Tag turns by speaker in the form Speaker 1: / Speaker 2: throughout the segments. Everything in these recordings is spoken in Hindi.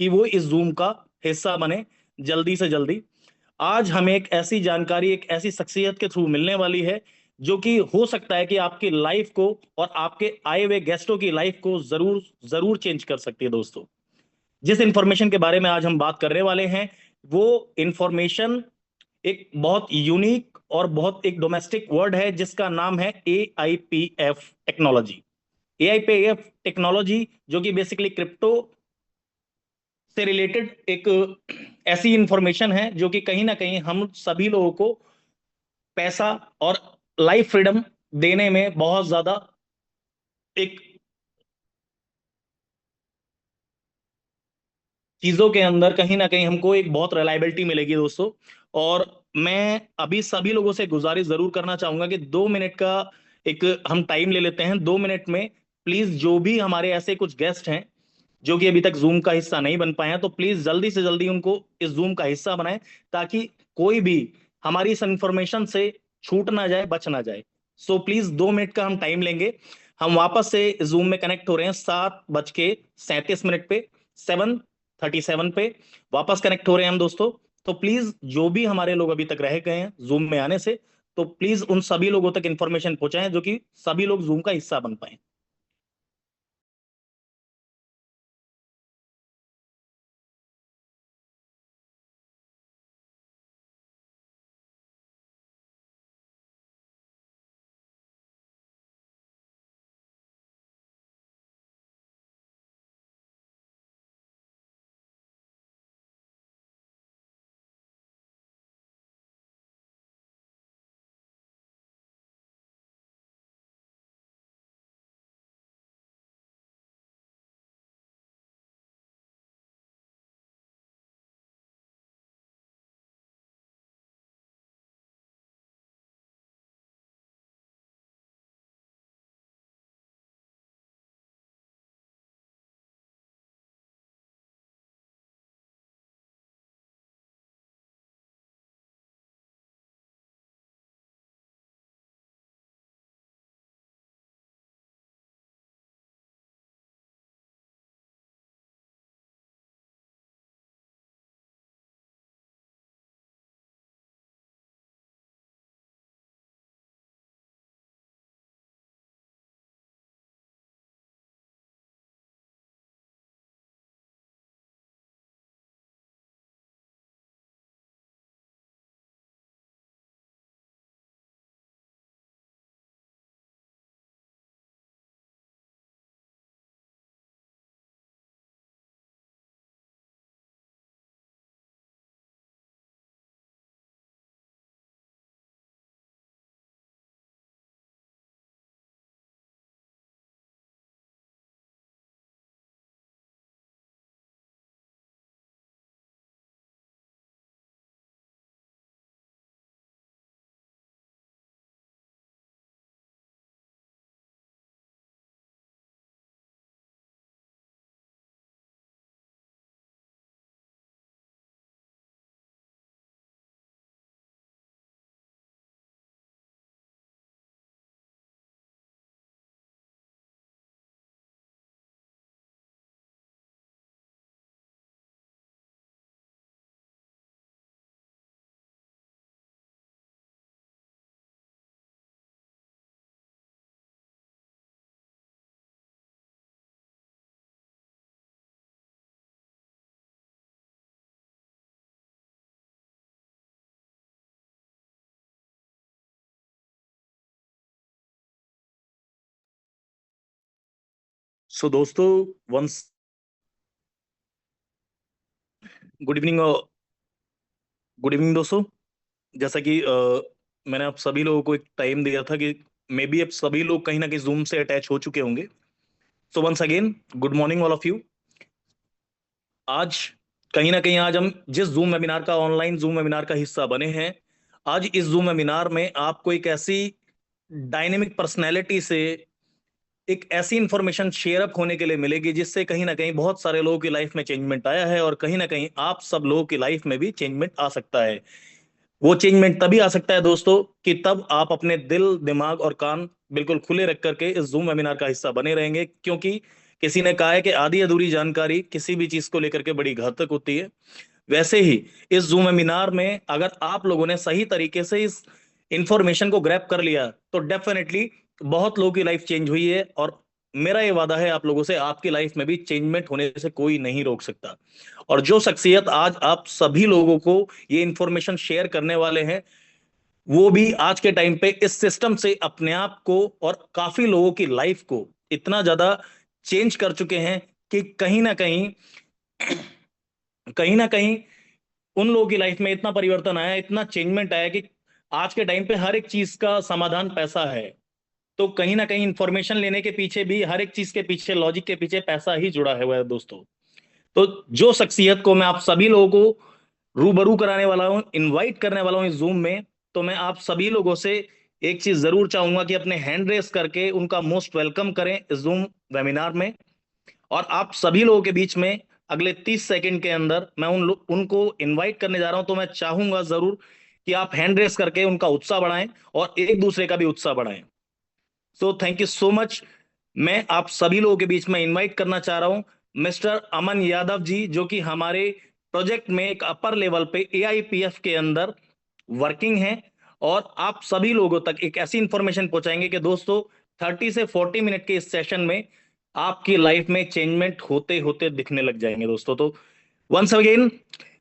Speaker 1: कि वो इस जूम का हिस्सा बने जल्दी से जल्दी। आज हमें एक ऐसी जानकारी, एक ऐसी शख्सियत के थ्रू मिलने वाली है जो कि हो सकता है कि आपकी लाइफ को और आपके आए हुए गेस्टों की लाइफ को जरूर जरूर चेंज कर सकती है दोस्तों। जिस इंफॉर्मेशन के बारे में आज हम बात करने वाले हैं, वो इंफॉर्मेशन एक बहुत यूनिक और बहुत एक डोमेस्टिक वर्ड है जिसका नाम है AIPF टेक्नोलॉजी। AIPF टेक्नोलॉजी जो कि बेसिकली क्रिप्टो से रिलेटेड एक ऐसी इंफॉर्मेशन है जो कि कहीं ना कहीं हम सभी लोगों को पैसा और लाइफ फ्रीडम देने में बहुत ज्यादा एक चीजों के अंदर कहीं ना कहीं हमको एक बहुत रिलायबिलिटी मिलेगी दोस्तों। और मैं अभी सभी लोगों से गुजारिश जरूर करना चाहूंगा कि 2 मिनट का एक हम टाइम ले लेते हैं। 2 मिनट में प्लीज जो भी हमारे ऐसे कुछ गेस्ट हैं जो कि अभी तक जूम का हिस्सा नहीं बन पाए हैं, तो प्लीज जल्दी से जल्दी उनको इस जूम का हिस्सा बनाएं, ताकि कोई भी हमारी इस इंफॉर्मेशन से छूट ना जाए, बच ना जाए। सो प्लीज 2 मिनट का हम टाइम लेंगे। हम वापस से जूम में कनेक्ट हो रहे हैं 7:37 पे, 7:37 पे वापस कनेक्ट हो रहे हैं हम दोस्तों। तो प्लीज जो भी हमारे लोग अभी तक रह गए हैं जूम में आने से, तो प्लीज उन सभी लोगों तक इंफॉर्मेशन पहुंचाएं जो कि सभी लोग जूम का हिस्सा बन पाए। सो दोस्तों, once good evening. Good evening दोस्तों। जैसा कि मैंने आप सभी लोगों को एक टाइम दिया था कि मे बी अब सभी लोग कहीं ना कहीं जूम से अटैच हो चुके होंगे। So once again good morning all of you. आज कहीं ना कहीं आज हम जिस जूम वेबिनार का, ऑनलाइन जूम वेबिनार का हिस्सा बने हैं, आज इस जूम वेबिनार में आपको एक ऐसी डायनेमिक पर्सनैलिटी से एक ऐसी इंफॉर्मेशन शेयर अप होने के लिए मिलेगी जिससे कहीं ना कहीं बहुत सारे लोगों की लाइफ में चेंजमेंट आया है, और कहीं ना कहीं आप सब लोगों की लाइफ में भी चेंजमेंट आ सकता है। वो चेंजमेंट तभी आ सकता है दोस्तों कि तब आप अपने दिल, दिमाग और कान बिल्कुल खुले रख करके इस जूम वेबिनार का हिस्सा बने रहेंगे। क्योंकि किसी ने कहा है कि आधी अधूरी जानकारी किसी भी चीज को लेकर के बड़ी घातक होती है। वैसे ही इस जूम वेबिनार में अगर आप लोगों ने सही तरीके से इस इंफॉर्मेशन को ग्रैब कर लिया तो डेफिनेटली बहुत लोगों की लाइफ चेंज हुई है, और मेरा ये वादा है आप लोगों से, आपकी लाइफ में भी चेंजमेंट होने से कोई नहीं रोक सकता। और जो शख्सियत आज आप सभी लोगों को ये इंफॉर्मेशन शेयर करने वाले हैं, वो भी आज के टाइम पे इस सिस्टम से अपने आप को और काफी लोगों की लाइफ को इतना ज्यादा चेंज कर चुके हैं कि कहीं ना कहीं उन लोगों की लाइफ में इतना परिवर्तन आया, इतना चेंजमेंट आया कि आज के टाइम पे हर एक चीज का समाधान पैसा है। तो कहीं ना कहीं इंफॉर्मेशन लेने के पीछे भी, हर एक चीज के पीछे, लॉजिक के पीछे पैसा ही जुड़ा हुआ है दोस्तों। तो जो शख्सियत को मैं आप सभी लोगों को रूबरू कराने वाला हूँ, इनवाइट करने वाला हूँ इस जूम में, तो मैं आप सभी लोगों से एक चीज जरूर चाहूंगा कि अपने हैंड रेस करके उनका मोस्ट वेलकम करें इस जूम वेबिनार में। और आप सभी लोगों के बीच में अगले 30 सेकंड के अंदर मैं उनको इनवाइट करने जा रहा हूं, तो मैं चाहूंगा जरूर कि आप हैंड रेस करके उनका उत्साह बढ़ाएं और एक दूसरे का भी उत्साह बढ़ाएं। So thank you so much. मैं आप सभी लोगों के बीच में इनवाइट करना चाह रहा हूं मिस्टर अमन यादव जी, जो कि हमारे प्रोजेक्ट में एक अपर लेवल पे एआईपीएफ के अंदर वर्किंग है, और आप सभी लोगों तक एक ऐसी इंफॉर्मेशन पहुंचाएंगे कि दोस्तों 30 से 40 मिनट के इस सेशन में आपकी लाइफ में चेंजमेंट होते होते दिखने लग जाएंगे दोस्तों। तो once again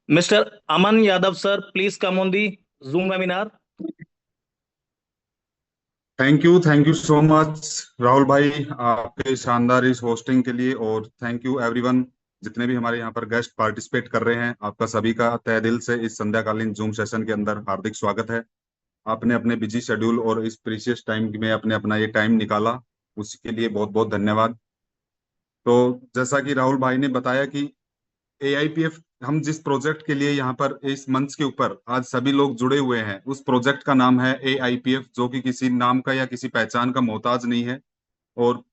Speaker 1: mister Aman Yadav sir, please come on the Zoom webinar.
Speaker 2: Thank you so much Rahul भाई, आपके शानदार इस होस्टिंग के लिए। और थैंक यू एवरीवन, जितने भी हमारे यहाँ पर गेस्ट पार्टिसिपेट कर रहे हैं, आपका सभी का तहे दिल से इस संध्याकालीन जूम सेशन के अंदर हार्दिक स्वागत है। आपने अपने बिजी शेड्यूल और इस प्रीशियस टाइम में अपने अपना ये टाइम निकाला, उसके लिए बहुत बहुत धन्यवाद। तो जैसा कि राहुल भाई ने बताया कि एआईपीएफ, हम जिस प्रोजेक्ट के लिए यहाँ पर इस मंच के ऊपर आज सभी लोग जुड़े हुए हैं, उस प्रोजेक्ट का नाम है एआईपीएफ, जो कि किसी नाम का या किसी पहचान का मोहताज नहीं है। और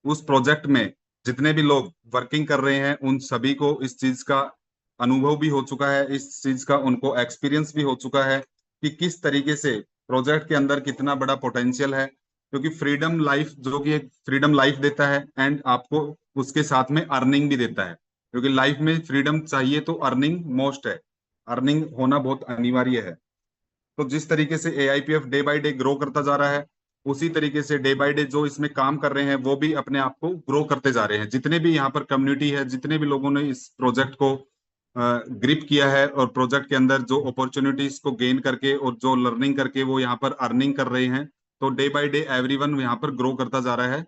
Speaker 2: उस प्रोजेक्ट में जितने भी लोग वर्किंग कर रहे हैं, उन सभी को इस चीज का अनुभव भी हो चुका है, इस चीज का उनको एक्सपीरियंस भी हो चुका है कि किस तरीके से प्रोजेक्ट के अंदर कितना बड़ा पोटेंशियल है। क्योंकि फ्रीडम लाइफ, जो कि एक फ्रीडम लाइफ देता है एंड आपको उसके साथ में अर्निंग भी देता है, क्योंकि लाइफ में फ्रीडम चाहिए तो अर्निंग मोस्ट है, अर्निंग होना बहुत अनिवार्य है। तो जिस तरीके से एआईपीएफ डे बाय डे ग्रो करता जा रहा है, उसी तरीके से डे बाय डे जो इसमें काम कर रहे हैं वो भी अपने आप को ग्रो करते जा रहे हैं। जितने भी यहाँ पर कम्युनिटी है, जितने भी लोगों ने इस प्रोजेक्ट को ग्रिप किया है और प्रोजेक्ट के अंदर जो अपॉर्चुनिटीज को गेन करके और जो लर्निंग करके वो यहाँ पर अर्निंग कर रहे हैं, तो डे बाय डे एवरीवन यहाँ पर ग्रो करता जा रहा है।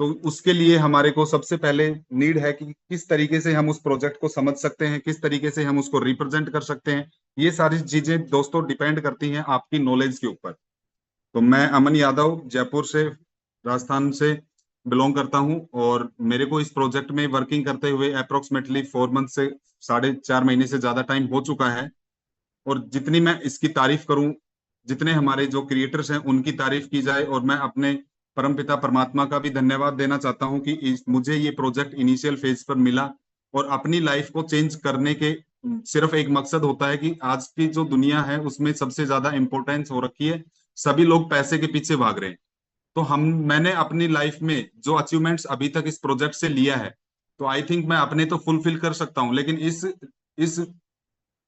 Speaker 2: तो उसके लिए हमारे को सबसे पहले नीड है कि किस तरीके से हम उस प्रोजेक्ट को समझ सकते हैं, किस तरीके से हम उसको रिप्रेजेंट कर सकते हैं। ये सारी चीजें दोस्तों डिपेंड करती हैं आपकी नॉलेज के ऊपर। तो मैं अमन यादव जयपुर से, राजस्थान से बिलोंग करता हूं, और मेरे को इस प्रोजेक्ट में वर्किंग करते हुए अप्रोक्सीमेटली 4 मंथ से 4.5 महीने से ज्यादा टाइम हो चुका है। और जितनी मैं इसकी तारीफ करूं, जितने हमारे जो क्रिएटर्स हैं उनकी तारीफ की जाए, और मैं अपने परमपिता परमात्मा का भी धन्यवाद देना चाहता हूं कि मुझे ये प्रोजेक्ट इनिशियल फेज पर मिला। और अपनी लाइफ को चेंज करने के सिर्फ एक मकसद होता है कि आज की जो दुनिया है उसमें सबसे ज्यादा इंपॉर्टेंस हो रखी है, सभी लोग पैसे के पीछे भाग रहे हैं। तो मैंने अपनी लाइफ में जो अचीवमेंट्स अभी तक इस प्रोजेक्ट से लिया है, तो आई थिंक मैं अपने तो फुलफिल कर सकता हूँ, लेकिन इस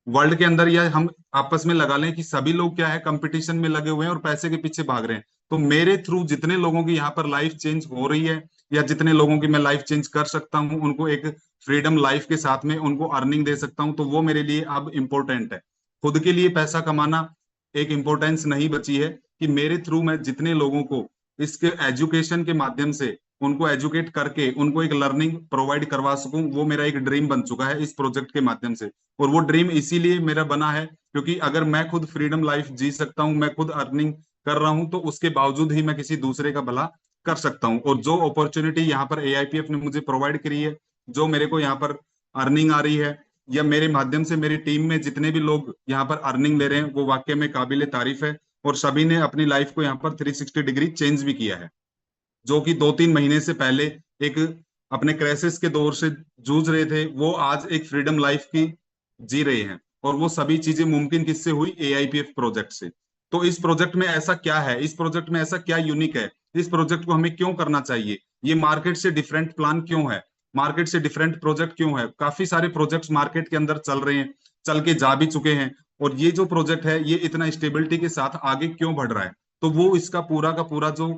Speaker 2: वर्ल्ड के अंदर, या हम आपस में लगा लें कि सभी लोग क्या है, कंपटीशन में लगे हुए हैं और पैसे के पीछे भाग रहे हैं। तो मेरे थ्रू जितने लोगों की यहाँ पर लाइफ चेंज हो रही है, या जितने लोगों की मैं लाइफ चेंज कर सकता हूँ, उनको एक फ्रीडम लाइफ के साथ में उनको अर्निंग दे सकता हूँ, तो वो मेरे लिए अब इम्पोर्टेंट है। खुद के लिए पैसा कमाना एक इम्पोर्टेंस नहीं बची है, कि मेरे थ्रू मैं जितने लोगों को इसके एजुकेशन के माध्यम से उनको एजुकेट करके उनको एक लर्निंग प्रोवाइड करवा सकूं, वो मेरा एक ड्रीम बन चुका है इस प्रोजेक्ट के माध्यम से। और वो ड्रीम इसीलिए मेरा बना है क्योंकि अगर मैं खुद फ्रीडम लाइफ जी सकता हूं, मैं खुद अर्निंग कर रहा हूं, तो उसके बावजूद ही मैं किसी दूसरे का भला कर सकता हूं। और जो अपॉर्चुनिटी यहाँ पर एआईपीएफ ने मुझे प्रोवाइड करी है, जो मेरे को यहाँ पर अर्निंग आ रही है, या मेरे माध्यम से मेरी टीम में जितने भी लोग यहाँ पर अर्निंग ले रहे हैं, वो वाकई में काबिले तारीफ है। और सभी ने अपनी लाइफ को यहाँ पर 360 डिग्री चेंज भी किया है। जो कि 2-3 महीने से पहले एक अपने क्राइसिस के दौर से जूझ रहे थे, वो आज एक फ्रीडम लाइफ की जी रहे हैं। और वो सभी चीजें मुमकिन किससे हुई? एआईपीएफ प्रोजेक्ट से। तो इस प्रोजेक्ट में ऐसा क्या है, इस प्रोजेक्ट में ऐसा क्या यूनिक है, इस प्रोजेक्ट को हमें क्यों करना चाहिए, ये मार्केट से डिफरेंट प्लान क्यों है, मार्केट से डिफरेंट प्रोजेक्ट क्यों है। काफी सारे प्रोजेक्ट्स मार्केट के अंदर चल रहे हैं, चल के जा भी चुके हैं, और ये जो प्रोजेक्ट है ये इतना स्टेबिलिटी के साथ आगे क्यों बढ़ रहा है। तो वो इसका पूरा का पूरा जो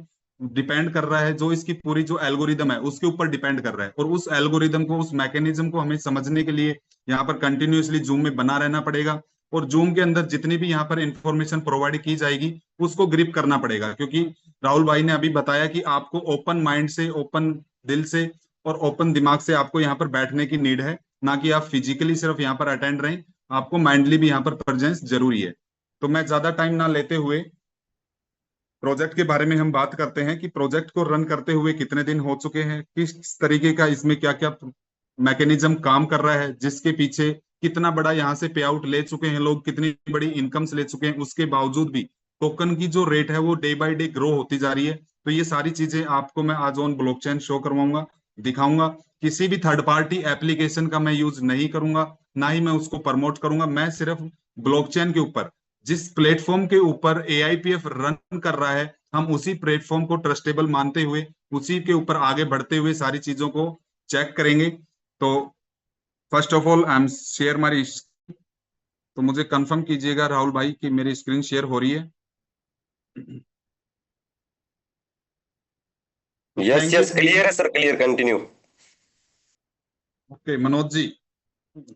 Speaker 2: डिपेंड कर रहा है, जो इसकी पूरी जो एल्गोरिदम है उसके ऊपर डिपेंड कर रहा है। और उस एल्गोरिदम को, उस मैकेनिज्म को हमें समझने के लिए यहाँ पर कंटिन्यूअसली जूम में बना रहना पड़ेगा, और जूम के अंदर जितनी भी यहाँ पर इंफॉर्मेशन प्रोवाइड की जाएगी उसको ग्रिप करना पड़ेगा। क्योंकि राहुल भाई ने अभी बताया कि आपको ओपन माइंड से, ओपन दिल से और ओपन दिमाग से आपको यहाँ पर बैठने की नीड है, ना कि आप फिजिकली सिर्फ यहाँ पर अटेंड रहें, आपको माइंडली भी यहाँ पर प्रेजेंस जरूरी है। तो मैं ज्यादा टाइम ना लेते हुए प्रोजेक्ट के बारे में हम बात करते हैं कि प्रोजेक्ट को रन करते हुए कितने दिन हो चुके हैं, किस तरीके का इसमें क्या क्या मैकेनिज्म काम कर रहा है, जिसके पीछे कितना बड़ा यहाँ से पे आउट ले चुके हैं लोग, कितनी बड़ी इनकम्स ले चुके हैं, उसके बावजूद भी टोकन की जो रेट है वो डे बाय डे ग्रो होती जा रही है। तो ये सारी चीजें आपको मैं आज ऑन ब्लॉकचेन शो करवाऊंगा, दिखाऊंगा। किसी भी थर्ड पार्टी एप्लीकेशन का मैं यूज नहीं करूंगा, ना ही मैं उसको प्रमोट करूंगा। मैं सिर्फ ब्लॉकचेन के ऊपर, जिस प्लेटफॉर्म के ऊपर एआईपीएफ रन कर रहा है, हम उसी प्लेटफॉर्म को ट्रस्टेबल मानते हुए उसी के ऊपर आगे बढ़ते हुए सारी चीजों को चेक करेंगे। तो first of all I am share मारी, तो मुझे कंफर्म कीजिएगा राहुल भाई कि मेरी स्क्रीन शेयर हो रही है।
Speaker 3: Yes
Speaker 2: thank you,
Speaker 3: yes,
Speaker 2: thank you.
Speaker 3: Clear है sir, clear, continue.
Speaker 2: Okay Manoj ji,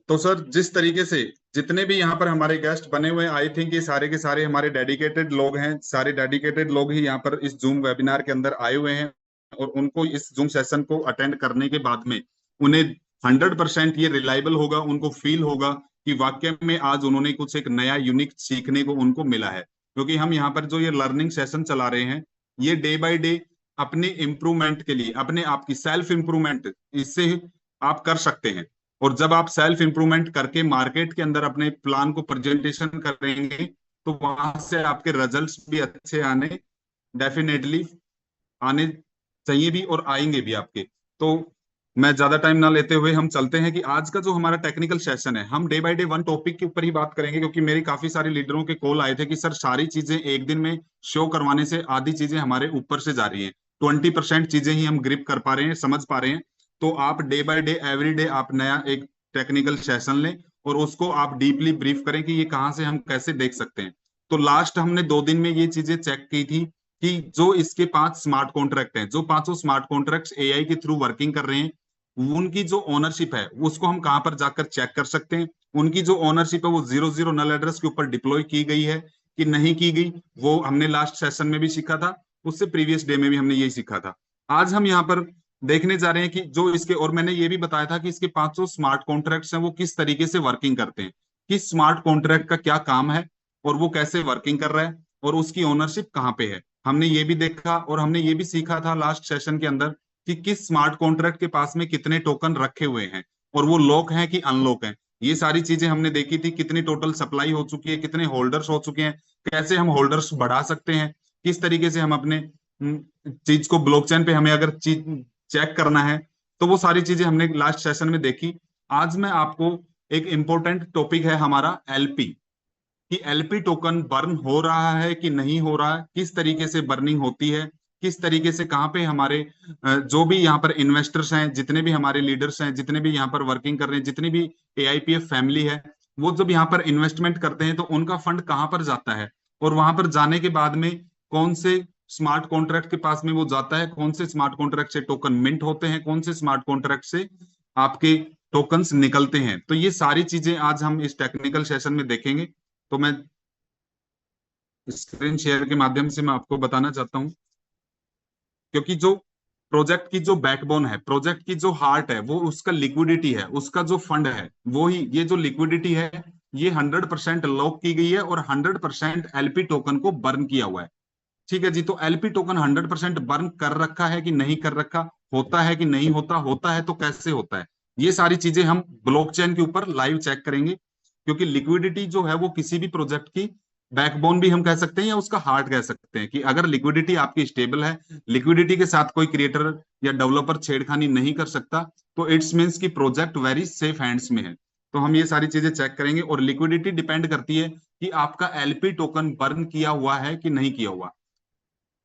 Speaker 2: तो सर जिस तरीके से जितने भी यहाँ पर हमारे गेस्ट बने हुए हैं, आई थिंक ये सारे के सारे हमारे डेडिकेटेड लोग हैं, सारे डेडिकेटेड लोग ही यहाँ पर इस जूम वेबिनार के अंदर आए हुए हैं। और उनको इस जूम सेशन को अटेंड करने के बाद में उन्हें 100% ये रिलायबल होगा, उनको फील होगा कि वाकई में आज उन्होंने कुछ एक नया यूनिक सीखने को उनको मिला है। क्योंकि हम यहाँ पर जो ये लर्निंग सेशन चला रहे हैं, ये डे बाय डे अपने इम्प्रूवमेंट के लिए, अपने आप की सेल्फ इम्प्रूवमेंट, इससे आप कर सकते हैं। और जब आप सेल्फ इंप्रूवमेंट करके मार्केट के अंदर अपने प्लान को प्रेजेंटेशन करेंगे, तो वहां से आपके रिजल्ट्स भी अच्छे आने, डेफिनेटली आने चाहिए भी और आएंगे भी आपके। तो मैं ज्यादा टाइम ना लेते हुए हम चलते हैं कि आज का जो हमारा टेक्निकल सेशन है, हम day by day one topic के ऊपर ही बात करेंगे। क्योंकि मेरे काफी सारे लीडरों के कॉल आए थे कि सर सारी चीजें एक दिन में शो करवाने से आधी चीजें हमारे ऊपर से जा रही हैं, 20% चीजें ही हम ग्रिप कर पा रहे हैं, समझ पा रहे हैं। तो आप day by day, every day आप नया एक टेक्निकल सेशन लें और उसको आप डीपली ब्रीफ करें कि ये कहाँ से हम कैसे देख सकते हैं। तो लास्ट हमने 2 दिन में ये चीजें चेक की थी कि जो इसके 5 स्मार्ट कॉन्ट्रैक्ट हैं, जो पांचों स्मार्ट कॉन्ट्रैक्ट्स एआई के थ्रू वर्किंग कर रहे हैं, उनकी जो ओनरशिप है उसको हम कहाँ पर जाकर चेक कर सकते हैं। उनकी जो ओनरशिप है वो 00 नल एड्रेस के ऊपर डिप्लॉय की गई है कि नहीं की गई, वो हमने लास्ट सेशन में भी सीखा था, उससे प्रीवियस डे में भी हमने यही सीखा था। आज हम यहाँ पर देखने जा रहे हैं कि जो इसके, और मैंने ये भी बताया था कि इसके 500 स्मार्ट कॉन्ट्रैक्ट्स हैं वो किस तरीके से वर्किंग करते हैं, किस स्मार्ट कॉन्ट्रैक्ट का क्या काम है और वो कैसे वर्किंग कर रहा है और उसकी ओनरशिप कहाँ पे है। हमने ये भी देखा और हमने ये भी सीखा था लास्ट सेशन के अंदर कि किस स्मार्ट कॉन्ट्रैक्ट के पास में कितने टोकन रखे हुए हैं और वो लॉक हैं कि अनलॉक हैं। ये सारी चीजें हमने देखी थी, कितनी टोटल सप्लाई हो चुकी है, कितने होल्डर्स हो चुके हैं, कैसे हम होल्डर्स बढ़ा सकते हैं, किस तरीके से हम अपने चीज को ब्लॉकचेन पे हमें अगर चीज चेक करना है, तो वो सारी चीजें हमने लास्ट सेशन में देखी। आज मैं आपको, एक इंपॉर्टेंट टॉपिक है हमारा एलपी, कि एलपी टोकन बर्न हो रहा है कि नहीं हो रहा है, किस तरीके से बर्निंग होती है, किस तरीके से, कहाँ पे हमारे जो भी यहाँ पर इन्वेस्टर्स हैं, जितने भी हमारे लीडर्स हैं, जितने भी यहाँ पर वर्किंग कर रहे हैं, जितनी भी एआईपीएफ फैमिली है, वो जब यहाँ पर इन्वेस्टमेंट करते हैं तो उनका फंड कहाँ पर जाता है, और वहां पर जाने के बाद में कौन से स्मार्ट कॉन्ट्रैक्ट के पास में वो जाता है, कौन से स्मार्ट कॉन्ट्रैक्ट से टोकन मिंट होते हैं, कौन से स्मार्ट कॉन्ट्रैक्ट से आपके टोकन्स निकलते हैं। तो ये सारी चीजें आज हम इस टेक्निकल सेशन में देखेंगे। तो मैं स्क्रीन शेयर के माध्यम से मैं आपको बताना चाहता हूं, क्योंकि जो प्रोजेक्ट की जो बैकबोन है, प्रोजेक्ट की जो हार्ट है, वो उसका लिक्विडिटी है, उसका जो फंड है, वो ही ये जो लिक्विडिटी है, ये 100% लॉक की गई है और 100% एलपी टोकन को बर्न किया हुआ है। ठीक है जी, तो एलपी टोकन 100% बर्न कर रखा है कि नहीं कर रखा, होता है कि नहीं होता, होता है तो कैसे होता है, ये सारी चीजें हम ब्लॉकचेन के ऊपर लाइव चेक करेंगे। क्योंकि लिक्विडिटी जो है वो किसी भी प्रोजेक्ट की बैकबोन भी हम कह सकते हैं या उसका हार्ट कह सकते हैं, कि अगर लिक्विडिटी आपकी स्टेबल है, लिक्विडिटी के साथ कोई क्रिएटर या डेवलपर छेड़खानी नहीं कर सकता, तो इट्स मीन्स कि प्रोजेक्ट वेरी सेफ हैंड्स में है। तो हम ये सारी चीजें चेक करेंगे। और लिक्विडिटी डिपेंड करती है कि आपका एलपी टोकन बर्न किया हुआ है कि नहीं किया हुआ।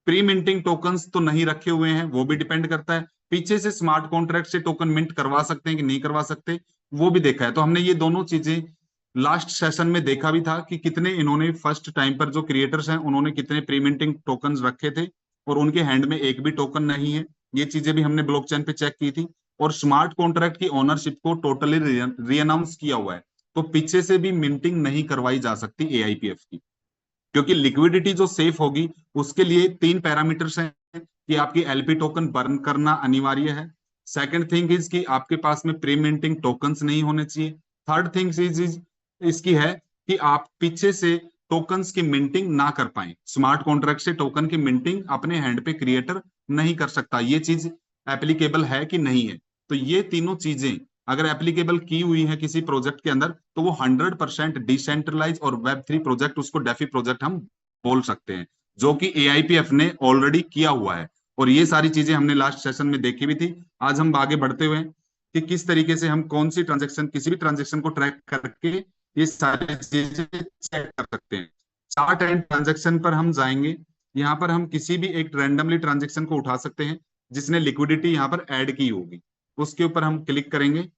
Speaker 2: प्री मिंटिंग टोकन्स तो नहीं रखे हुए हैं, वो भी डिपेंड करता है। पीछे से स्मार्ट कॉन्ट्रैक्ट से टोकन मिंट करवा सकते हैं कि नहीं करवा सकते, वो भी देखा है। तो हमने ये दोनों चीजें लास्ट सेशन में देखा भी था कि कितने इन्होंने फर्स्ट टाइम पर जो क्रिएटर्स हैं उन्होंने कितने प्री मिंटिंग टोकन रखे थे और उनके हैंड में एक भी टोकन नहीं है। ये चीजें भी हमने ब्लॉकचेन पे चेक की थी। और स्मार्ट कॉन्ट्रैक्ट की ओनरशिप को टोटली री अनाउंस किया हुआ है, तो पीछे से भी मिंटिंग नहीं करवाई जा सकती एआईपीएफ की, क्योंकि लिक्विडिटी जो सेफ होगी उसके लिए तीन पैरामीटर्स हैं कि आपकी एलपी टोकन बर्न करना अनिवार्य है। सेकंड थिंग इज कि आपके पास में प्री मिंटिंग टोकन्स नहीं होने चाहिए। थर्ड थिंग इज इसकी है कि आप पीछे से टोकन्स की मिंटिंग ना कर पाए। स्मार्ट कॉन्ट्रैक्ट से टोकन की मिंटिंग अपने हैंड पे क्रिएटर नहीं कर सकता। ये चीज एप्लीकेबल है कि नहीं है? तो ये तीनों चीजें अगर एप्लीकेबल की हुई है किसी प्रोजेक्ट के अंदर, तो वो 100% डिसेंट्रलाइज और वेब 3 प्रोजेक्ट, उसको डेफी प्रोजेक्ट हम बोल सकते हैं, जो कि एआईपीएफ ने ऑलरेडी किया हुआ है। और ये सारी चीजें हमने लास्ट सेशन में देखी भी थी। आज हम आगे बढ़ते हुए कि किस तरीके से हम कौन सी ट्रांजेक्शन, किसी भी ट्रांजेक्शन को ट्रैक करके ये सारी चीजें चेक कर सकते हैं। चार्ट एंड ट्रांजेक्शन पर हम जाएंगे। यहाँ पर हम किसी भी एक रैंडमली ट्रांजेक्शन को उठा सकते हैं जिसने लिक्विडिटी यहाँ पर ऐड की होगी, उसके ऊपर हम क्लिक करेंगे।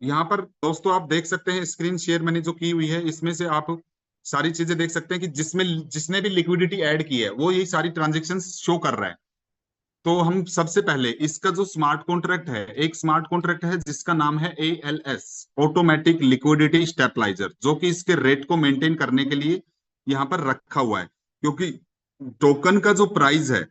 Speaker 2: यहाँ पर दोस्तों आप देख सकते हैं, स्क्रीन शेयर मैंने जो की हुई है इसमें से आप सारी चीजें देख सकते हैं कि जिसमें जिसने भी लिक्विडिटी ऐड की है वो ये सारी ट्रांजेक्शन शो कर रहा है। तो हम सबसे पहले इसका जो स्मार्ट कॉन्ट्रैक्ट है, एक स्मार्ट कॉन्ट्रैक्ट है जिसका नाम है ALS, ऑटोमेटिक लिक्विडिटी स्टेबलाइजर, जो कि इसके रेट को मेंटेन करने के लिए यहाँ पर रखा हुआ है। क्योंकि टोकन का जो प्राइस है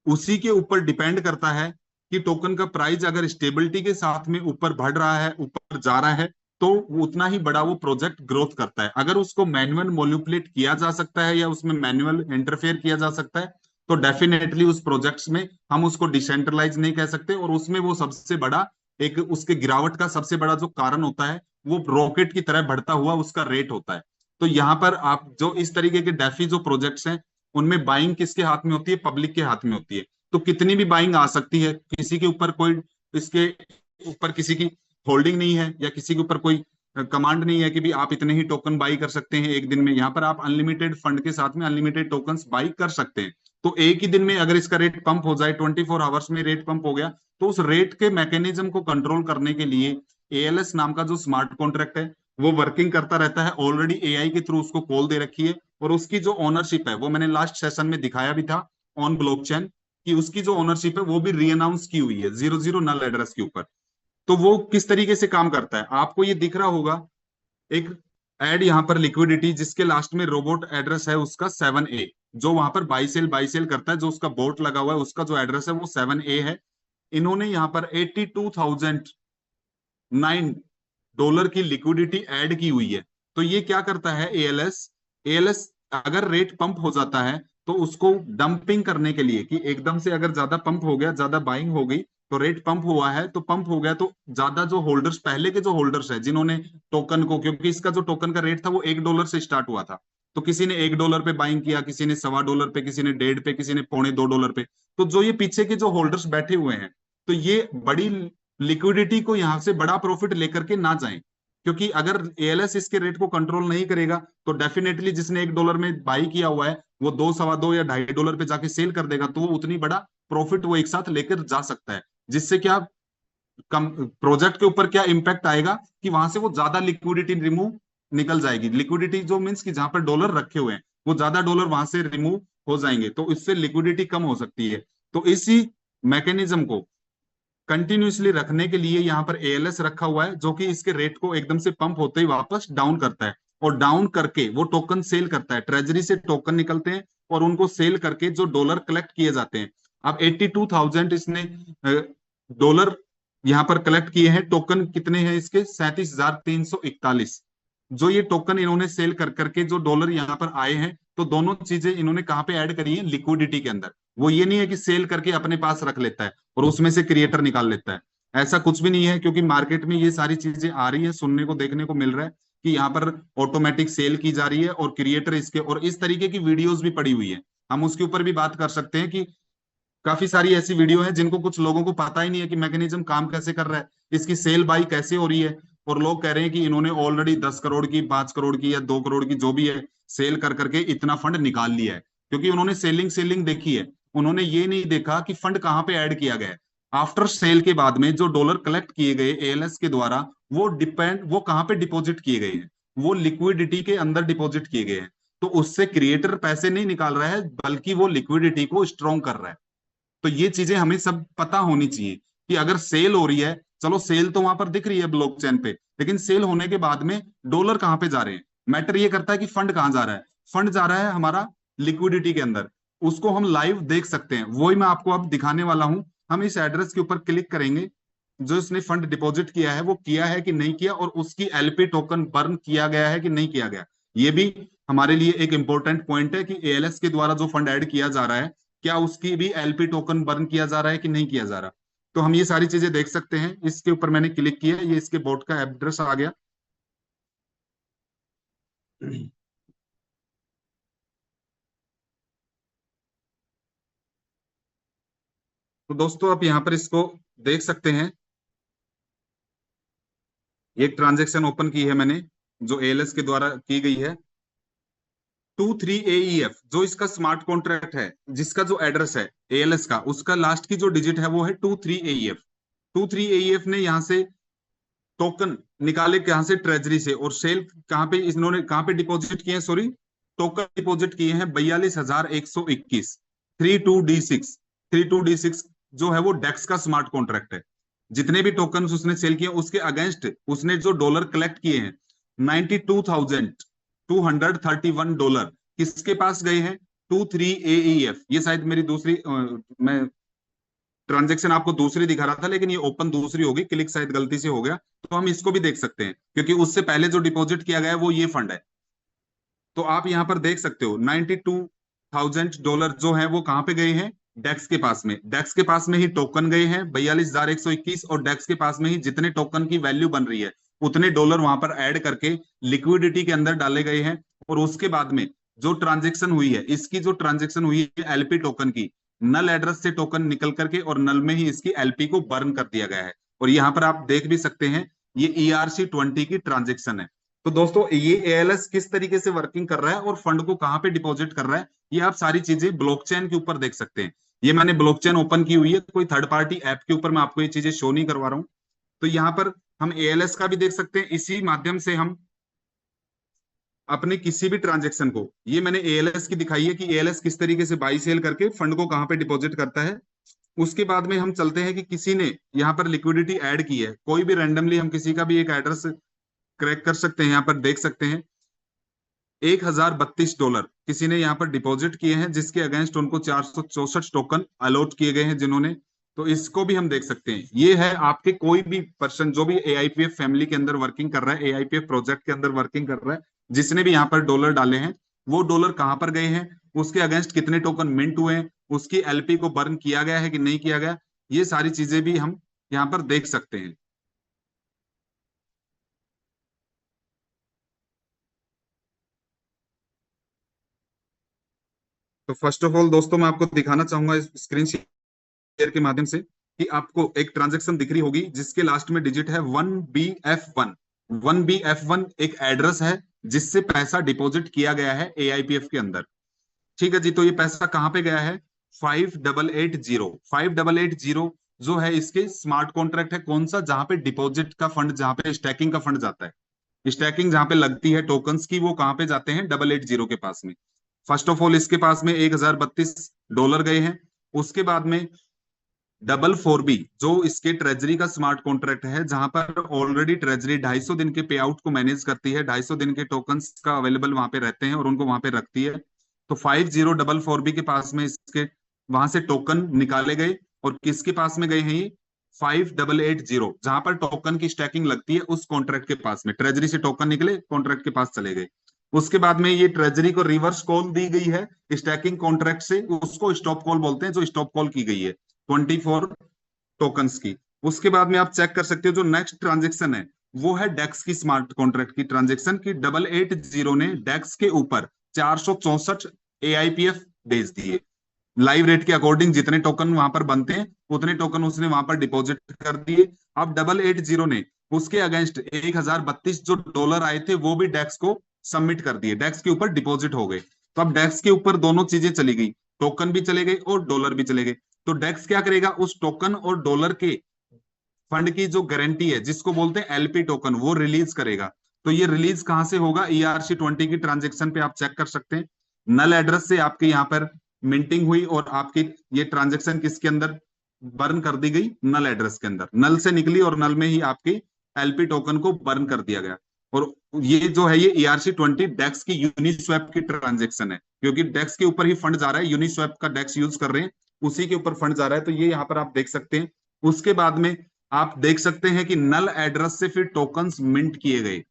Speaker 2: उसी के ऊपर डिपेंड करता है कि टोकन का प्राइस अगर स्टेबिलिटी के साथ में ऊपर बढ़ रहा है, ऊपर जा रहा है, तो उतना ही बड़ा वो प्रोजेक्ट ग्रोथ करता है। अगर उसको मैनुअल मोल्यूपुलेट किया जा सकता है या उसमें मैनुअल इंटरफेयर किया जा सकता है, तो डेफिनेटली उस प्रोजेक्ट्स में हम उसको डिसेंट्रलाइज नहीं कह सकते। और उसमें वो सबसे बड़ा एक उसके गिरावट का सबसे बड़ा जो कारण होता है वो रॉकेट की तरह बढ़ता हुआ उसका रेट होता है। तो यहाँ पर आप जो इस तरीके के डेफी जो प्रोजेक्ट्स हैं उनमें बाइंग किसके हाथ में होती है? पब्लिक के हाथ में होती है। तो कितनी भी बाइंग आ सकती है, किसी के ऊपर कोई इसके ऊपर किसी की होल्डिंग नहीं है या किसी के ऊपर कोई कमांड नहीं है कि भी आप इतने ही टोकन बाई कर सकते हैं एक दिन में। यहाँ पर आप अनलिमिटेड फंड के साथ में अनलिमिटेड टोकन बाई कर सकते हैं। तो एक ही दिन में अगर इसका रेट पंप हो जाए, 24 आवर्स में रेट पंप हो गया, तो उस रेट के मैकेनिज्म को कंट्रोल करने के लिए ALS नाम का जो स्मार्ट कॉन्ट्रैक्ट है वो वर्किंग करता रहता है। ऑलरेडी AI के थ्रू उसको कॉल दे रखी है और उसकी जो ओनरशिप है वो मैंने लास्ट सेशन में दिखाया भी था ऑन ब्लॉकचेन, कि उसकी जो ओनरशिप है वो भी री अनाउंस की हुई है 00 नल एड्रेस के ऊपर। तो वो किस तरीके से काम करता है आपको ये दिख रहा होगा, एक एड यहाँ पर लिक्विडिटी जिसके लास्ट में रोबोट एड्रेस है उसका 7A, जो वहां पर बाई सेल करता है, जो उसका बोट लगा हुआ है उसका जो एड्रेस है वो 7A है। इन्होंने यहाँ पर $82,009 की लिक्विडिटी ऐड की हुई है। तो ये क्या करता है एएलएस अगर रेट पंप हो जाता है तो उसको डंपिंग करने के लिए, कि एकदम से अगर ज्यादा पंप हो गया, ज्यादा बाइंग हो गई, तो रेट पंप हुआ है तो पंप हो गया, तो ज्यादा जो होल्डर्स पहले के जो होल्डर्स है जिन्होंने टोकन को, क्योंकि इसका जो टोकन का रेट था वो $1 से स्टार्ट हुआ था, तो किसी ने $1 पे बाइंग किया, किसी ने $1.25 पे, किसी ने 1.5 पे, किसी ने $2.25 पे। तो जो ये पीछे के जो होल्डर्स बैठे हुए हैं, तो ये बड़ी लिक्विडिटी को यहाँ से बड़ा प्रॉफिट लेकर के ना जाएं, क्योंकि अगर एएलएस इसके रेट को कंट्रोल नहीं करेगा तो डेफिनेटली जिसने $1 में बाई किया हुआ है वो 2, $2.25 या $2.5 पे जाके सेल कर देगा, तो वो उतनी बड़ा प्रॉफिट वो एक साथ लेकर जा सकता है। जिससे क्या कम प्रोजेक्ट के ऊपर क्या इंपैक्ट आएगा कि वहां से वो ज्यादा लिक्विडिटी रिमूव निकल जाएगी। लिक्विडिटी जो मीन्स कि जहां पर डॉलर रखे हुए हैं वो ज्यादा डॉलर वहां से रिमूव हो जाएंगे, तो इससे लिक्विडिटी कम हो सकती है। तो इसी मैकेनिज्म को कंटिन्यूसली रखने के लिए यहाँ पर एएलएस रखा हुआ है, जो कि इसके रेट को एकदम से पंप होते ही वापस डाउन करता है, और डाउन करके वो टोकन सेल करता है। ट्रेजरी से टोकन निकलते हैं और उनको सेल करके जो डॉलर कलेक्ट किए जाते हैं। अब 82,000 इसने डॉलर यहाँ पर कलेक्ट किए हैं। टोकन कितने हैं इसके? 37,341। जो ये टोकन इन्होंने सेल कर करके जो डॉलर यहाँ पर आए हैं, तो दोनों चीजें इन्होंने कहाँ पे ऐड करी है? लिक्विडिटी के अंदर। वो ये नहीं है कि सेल करके अपने पास रख लेता है और उसमें से क्रिएटर निकाल लेता है, ऐसा कुछ भी नहीं है। क्योंकि मार्केट में ये सारी चीजें आ रही है, सुनने को देखने को मिल रहा है कि यहाँ पर ऑटोमेटिक सेल की जा रही है और क्रिएटर इसके, और इस तरीके की वीडियोस भी पड़ी हुई है। हम उसके ऊपर भी बात कर सकते हैं कि काफी सारी ऐसी वीडियो है जिनको कुछ लोगों को पता ही नहीं है कि मैकेनिज्म काम कैसे कर रहा है, इसकी सेल बाई कैसे हो रही है। और लोग कह रहे हैं कि इन्होंने ऑलरेडी 10 करोड़ की, 5 करोड़ की या 2 करोड़ की जो भी है सेल कर करके इतना फंड निकाल लिया है, क्योंकि उन्होंने सेलिंग सेलिंग देखी है। उन्होंने ये नहीं देखा कि फंड कहाँ पे ऐड किया गया है। आफ्टर सेल के बाद में जो डॉलर कलेक्ट किए गए एएलएस के द्वारा, वो कहाँ पे डिपॉजिट किए गए हैं, वो लिक्विडिटी के अंदर डिपॉजिट किए गए हैं। तो उससे क्रिएटर पैसे नहीं निकाल रहा है, बल्कि वो लिक्विडिटी को स्ट्रॉन्ग कर रहा है। तो ये चीजें हमें सब पता होनी चाहिए कि अगर सेल हो रही है, चलो सेल तो वहां पर दिख रही है ब्लॉकचेन पे, लेकिन सेल होने के बाद में डॉलर कहाँ पे जा रहे हैं, मैटर ये करता है कि फंड कहाँ जा रहा है। फंड जा रहा है हमारा लिक्विडिटी के अंदर, उसको हम लाइव देख सकते हैं। वही मैं आपको अब दिखाने वाला हूं। हम इस एड्रेस के ऊपर क्लिक करेंगे, जो इसने फंड डिपॉजिट किया है वो किया है कि नहीं किया, और उसकी एलपी टोकन बर्न किया गया है कि नहीं किया गया। ये भी हमारे लिए एक इंपॉर्टेंट पॉइंट है कि एएलएस के द्वारा जो फंड ऐड किया जा रहा है, क्या उसकी भी एलपी टोकन बर्न किया जा रहा है कि नहीं किया जा रहा। तो हम ये सारी चीजें देख सकते हैं। इसके ऊपर मैंने क्लिक किया, ये इसके बोट का एड्रेस आ गया। तो दोस्तों आप यहाँ पर इसको देख सकते हैं। ये एक ट्रांजेक्शन ओपन की है मैंने, जो एएलएस के द्वारा की गई है। 23 AEF जो इसका स्मार्ट कॉन्ट्रैक्ट है, जिसका जो एड्रेस है एएलएस का, उसका लास्ट की जो डिजिट है वो है 23 AEF। 23 AEF ने यहाँ से टोकन निकाले, कहाँ से, ट्रेजरी से। और सेल कहाँ पे, इन्होंने कहाँ पे डिपॉजिट किए हैं, सॉरी, टोकन डिपॉजिट किए हैं 42,121। 32D6, 32D6 जो है वो डेक्स का स्मार्ट कॉन्ट्रैक्ट है। जितने भी टोकन उसने सेल किए उसके अगेंस्ट उसने जो डॉलर कलेक्ट किए हैं, 92,231 डॉलर किसके पास गए हैं, 23 AEF। ये शायद मेरी दूसरी मैं ट्रांजेक्शन आपको दूसरी दिखा रहा था, लेकिन ये ओपन दूसरी होगी, क्लिक शायद गलती से हो गया। तो हम इसको भी देख सकते हैं, क्योंकि उससे पहले जो डिपॉजिट किया गया है वो ये फंड है। तो आप यहाँ पर देख सकते हो 92,000 डॉलर जो है वो कहाँ पे गए हैं, डेक्स के पास में। डेक्स के पास में ही टोकन गए हैं 42,121, और डेक्स के पास में ही जितने टोकन की वैल्यू बन रही है उतने डॉलर वहां पर ऐड करके लिक्विडिटी के अंदर डाले गए हैं। और उसके बाद में जो ट्रांजेक्शन हुई है, इसकी जो ट्रांजेक्शन हुई है एलपी टोकन की, नल एड्रेस से टोकन निकल करके और नल में ही इसकी एलपी को बर्न कर दिया गया है। और यहाँ पर आप देख भी सकते हैं, ये ERC20 की ट्रांजेक्शन है। तो दोस्तों ये एएलएस किस तरीके से वर्किंग कर रहा है और फंड को कहाँ पे डिपॉजिट कर रहा है, ये आप सारी चीजें ब्लॉकचेन के ऊपर देख सकते हैं। ये मैंने ब्लॉकचेन ओपन की हुई है, कोई थर्ड पार्टी ऐप के ऊपर मैं आपको ये चीजें शो नहीं करवा रहा हूँ। तो यहाँ पर हम एएलएस का भी देख सकते हैं। इसी माध्यम से हम अपने किसी भी ट्रांजेक्शन को, ये मैंने एएलएस की दिखाई है कि एएलएस किस तरीके से बाई सेल करके फंड को कहाँ पे डिपॉजिट करता है। उसके बाद में हम चलते हैं कि किसी ने यहाँ पर लिक्विडिटी ऐड की है, कोई भी रैंडमली हम किसी का भी एक एड्रेस क्रैक कर सकते हैं। यहाँ पर देख सकते हैं 1,032 डॉलर किसी ने यहाँ पर डिपॉजिट किए हैं, जिसके अगेंस्ट उनको 464 टोकन अलॉट किए गए हैं जिन्होंने। तो इसको भी हम देख सकते हैं। ये है आपके कोई भी पर्सन जो भी एआईपीएफ फैमिली के अंदर वर्किंग कर रहा है, एआईपीएफ प्रोजेक्ट के अंदर वर्किंग कर रहा है, जिसने भी यहाँ पर डॉलर डाले हैं, वो डॉलर कहाँ पर गए हैं, उसके अगेंस्ट कितने टोकन मिंट हुए हैं, उसकी एलपी को बर्न किया गया है कि नहीं किया गया, ये सारी चीजें भी हम यहाँ पर देख सकते हैं। तो फर्स्ट ऑफ ऑल दोस्तों मैं आपको दिखाना चाहूंगा इस स्क्रीन शेयर के माध्यम से कि आपको एक ट्रांजैक्शन दिख रही होगी जिसके लास्ट में डिजिट है 1BF1। 1BF1 एक एड्रेस है जिससे पैसा डिपॉजिट किया गया है एआईपीएफ के अंदर। ठीक है जी। तो ये पैसा कहाँ पे गया है, 5880। 5880 जो है इसके स्मार्ट कॉन्ट्रैक्ट है। कौन सा, जहां पे डिपॉजिट का फंड, जहां पे स्टैकिंग का फंड जाता है, स्टैकिंग जहां पे लगती है टोकन्स की, वो कहाँ पे जाते हैं, 880 के पास में। फर्स्ट ऑफ ऑल इसके पास में 1,032 डॉलर गए हैं। उसके बाद में 444B जो इसके ट्रेजरी का स्मार्ट कॉन्ट्रैक्ट है, जहां पर ऑलरेडी ट्रेजरी 250 दिन के पे आउट को मैनेज करती है, 250 दिन के टोकन्स का अवेलेबल वहां पे रहते हैं और उनको वहां पे रखती है। तो 5044B के पास में इसके वहां से टोकन निकाले गए, और किसके पास में गए हैं ये, 5880 जहां पर टोकन की स्टैकिंग लगती है उस कॉन्ट्रैक्ट के पास में, ट्रेजरी से टोकन निकले कॉन्ट्रैक्ट के पास चले गए। उसके बाद में ये ट्रेजरी को रिवर्स कॉल दी गई है स्टैकिंग कॉन्ट्रैक्ट से, उसको स्टॉप कॉल बोलते हैं, जो स्टॉप कॉल की गई है 24 टोकन्स की। उसके बाद में आप चेक कर सकते हो जो नेक्स्ट ट्रांजेक्शन है वो है डेक्स की स्मार्ट कॉन्ट्रैक्ट की ट्रांजेक्शन की। 880 ने डेक्स के ऊपर 464 एआईपीएफ भेज दिए। लाइव रेट के अकॉर्डिंग जितने टोकन वहां पर बनते हैं उतने टोकन उसने वहां पर डिपॉजिट कर दिए। अब 880 ने उसके अगेंस्ट 1032 जो डॉलर आए थे वो भी डेक्स को सबमिट कर दिए, डेक्स के ऊपर डिपॉजिट हो गए। तो अब डेक्स के ऊपर दोनों चीजें चली गई, टोकन भी चले गए और डॉलर भी चले गए। तो डेक्स क्या करेगा, उस टोकन और डॉलर के फंड की जो गारंटी है जिसको बोलते हैं एलपी टोकन, वो रिलीज करेगा। तो ये रिलीज कहां से होगा, ERC-20 की ट्रांजेक्शन पे आप चेक कर सकते हैं। नल एड्रेस से आपके यहाँ पर मिंटिंग हुई और आपकी ये ट्रांजेक्शन किसके अंदर बर्न कर दी गई, नल एड्रेस के अंदर, नल से निकली और नल में ही आपकी एलपी टोकन को बर्न कर दिया गया। और ये जो है ये ERC-20 डेक्स की यूनिस्वैप की ट्रांजेक्शन है, क्योंकि डेक्स के ऊपर ही फंड जा रहा है, यूनिस्वैप का डेक्स यूज कर रहे हैं, उसी के ऊपर फंड जा रहा है। तो ये यहाँ पर आप देख सकते हैं। उसके बाद में आप देख सकते हैं कि नल एड्रेस से फिर टोकन्स मिंट किए गए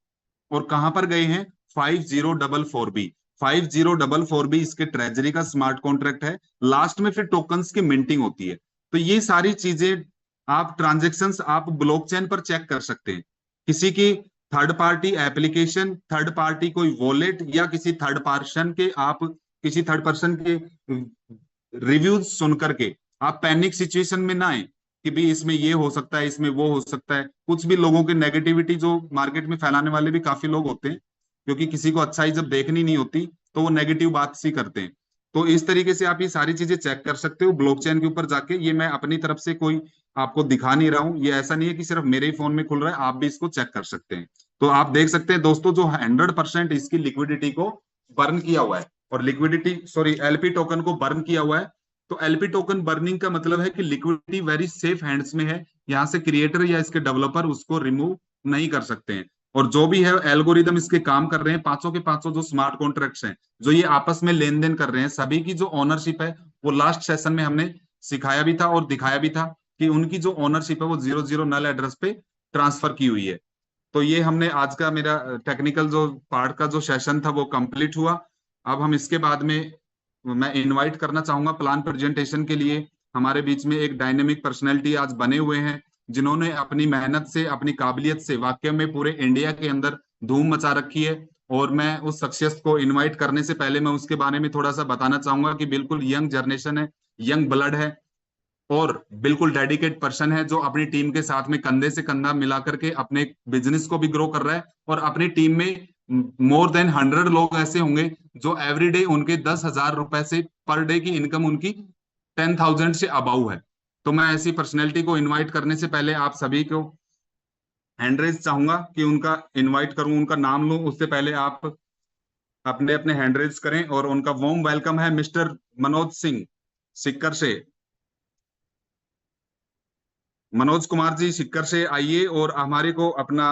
Speaker 2: और कहां पर गए हैं, 5044B। 5044B इसके ट्रेजरी का स्मार्ट कॉन्ट्रैक्ट है, लास्ट में फिर टोकन्स की मिंटिंग होती है। तो ये सारी चीजें आप ट्रांजेक्शन्स आप ब्लॉकचेन पर चेक कर सकते हैं। किसी की third party application, third party कोई वॉलेट या किसी थर्ड पर्सन के आप किसी थर्ड पर्सन के रिव्यूज सुन करके आप पैनिक सिचुएशन में ना आए कि भी इसमें ये हो सकता है, इसमें वो हो सकता है। कुछ भी लोगों की नेगेटिविटी जो मार्केट में फैलाने वाले भी काफी लोग होते हैं, क्योंकि किसी को अच्छाई जब देखनी नहीं होती तो वो नेगेटिव बात सी करते हैं। तो इस तरीके से आप ये सारी चीजें चेक कर सकते हो ब्लॉकचेन के ऊपर जाके। ये मैं अपनी तरफ से कोई आपको दिखा नहीं रहा हूँ, ये ऐसा नहीं है कि सिर्फ मेरे ही फोन में खुल रहा है, आप भी इसको चेक कर सकते हैं। तो आप देख सकते हैं दोस्तों, जो 100% इसकी लिक्विडिटी को बर्न किया हुआ है, और लिक्विडिटी सॉरी एलपी टोकन को बर्न किया हुआ है। तो एलपी टोकन बर्निंग का मतलब है कि लिक्विडिटी वेरी सेफ हैंड्स में है, यहाँ से क्रिएटर या इसके डेवलपर उसको रिमूव नहीं कर सकते हैं। और जो भी है एल्गोरिदम इसके काम कर रहे हैं, पांचों के पांचों जो स्मार्ट कॉन्ट्रैक्ट्स हैं जो ये आपस में लेन देन कर रहे हैं, सभी की जो ओनरशिप है वो लास्ट सेशन में हमने सिखाया भी था और दिखाया भी था कि उनकी जो ओनरशिप है वो 00 नल एड्रेस पे ट्रांसफर की हुई है। तो ये हमने आज का मेरा टेक्निकल जो पार्ट का जो सेशन था वो कंप्लीट हुआ। अब हम इसके बाद में मैं इनवाइट करना चाहूंगा प्लान प्रेजेंटेशन के लिए। हमारे बीच में एक डायनेमिक पर्सनैलिटी आज बने हुए हैं, जिन्होंने अपनी मेहनत से अपनी काबिलियत से वाकई में पूरे इंडिया के अंदर धूम मचा रखी है। और मैं उस शख्सियत को इनवाइट करने से पहले मैं उसके बारे में थोड़ा सा बताना चाहूंगा कि बिल्कुल यंग जनरेशन है, यंग ब्लड है, और बिल्कुल डेडिकेट पर्सन है, जो अपनी टीम के साथ में कंधे से कंधा मिला करके अपने बिजनेस को भी ग्रो कर रहा है। और अपनी टीम में मोर देन 100 लोग ऐसे होंगे जो एवरीडे उनके 10,000 रुपए से पर डे की इनकम उनकी 10,000 से अबाउ है। तो मैं ऐसी पर्सनैलिटी को इनवाइट करने से पहले आप सभी को हैंड रेज चाहूंगा कि उनका इनवाइट करूं, उनका नाम लूं, उससे पहले आप अपने अपने हैंड रेज करें। और उनका वार्म वेलकम है मिस्टर मनोज सिंह सिक्कर से। मनोज कुमार जी सिक्कर से आइए और हमारे को अपना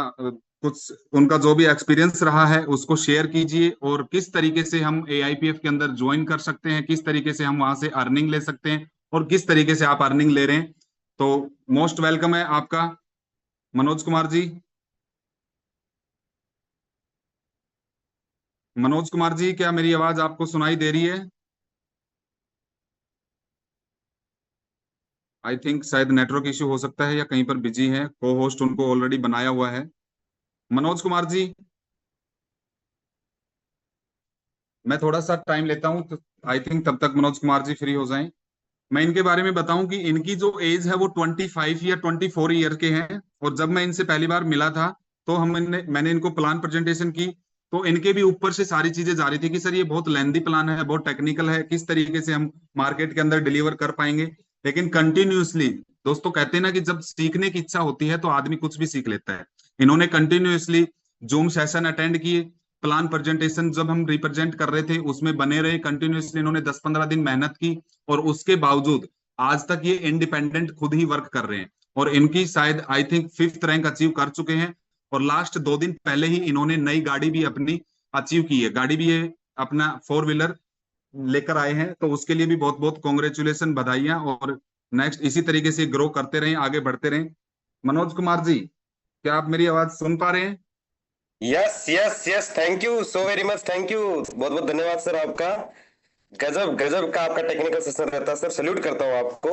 Speaker 2: कुछ उनका जो भी एक्सपीरियंस रहा है उसको शेयर कीजिए, और किस तरीके से हम AIPF के अंदर ज्वाइन कर सकते हैं, किस तरीके से हम वहां से अर्निंग ले सकते हैं, और किस तरीके से आप अर्निंग ले रहे हैं। तो मोस्ट वेलकम है आपका मनोज कुमार जी। मनोज कुमार जी, क्या मेरी आवाज आपको सुनाई दे रही है? आई थिंक शायद नेटवर्क इश्यू हो सकता है या कहीं पर बिजी है, को होस्ट उनको ऑलरेडी बनाया हुआ है। मनोज कुमार जी, मैं थोड़ा सा टाइम लेता हूँ, तो आई थिंक तब तक मनोज कुमार जी फ्री हो जाएं। मैं इनके बारे में बताऊं कि इनकी जो एज है वो 25 या 24 ईयर के हैं। और जब मैं इनसे पहली बार मिला था तो मैंने इनको प्लान प्रेजेंटेशन की, तो इनके भी ऊपर से सारी चीजें जा रही थी कि सर ये बहुत लेंदी प्लान है, बहुत टेक्निकल है, किस तरीके से हम मार्केट के अंदर डिलीवर कर पाएंगे। लेकिन कंटिन्यूअसली, दोस्तों कहते हैं ना कि जब सीखने की इच्छा होती है तो आदमी कुछ भी सीख लेता है। इन्होंने कंटिन्यूअसली जूम सेशन अटेंड किए, प्लान प्रेजेंटेशन जब हम रिप्रेजेंट कर रहे थे उसमें बने रहे कंटिन्यूअसली, इन्होंने 10-15 दिन मेहनत की, और उसके बावजूद आज तक ये इंडिपेंडेंट खुद ही वर्क कर रहे हैं। और इनकी शायद I think 5th rank achieve कर चुके हैं। और लास्ट 2 दिन पहले ही इन्होंने नई गाड़ी भी अपनी अचीव की है, गाड़ी भी ये अपना 4 व्हीलर लेकर आए हैं। तो उसके लिए भी बहुत बहुत कॉन्ग्रेचुलेशन, बधाइयां, और नेक्स्ट इसी तरीके से ग्रो करते रहें, आगे बढ़ते रहें। मनोज कुमार जी, क्या आप मेरी आवाज सुन पा रहे हैं?
Speaker 3: Yes yes yes, thank you so very much, thank you, बहुत बहुत धन्यवाद सर आपका। गजब गजब का आपका टेक्निकल सेशन रहता है सर, सल्यूट करता हूँ आपको।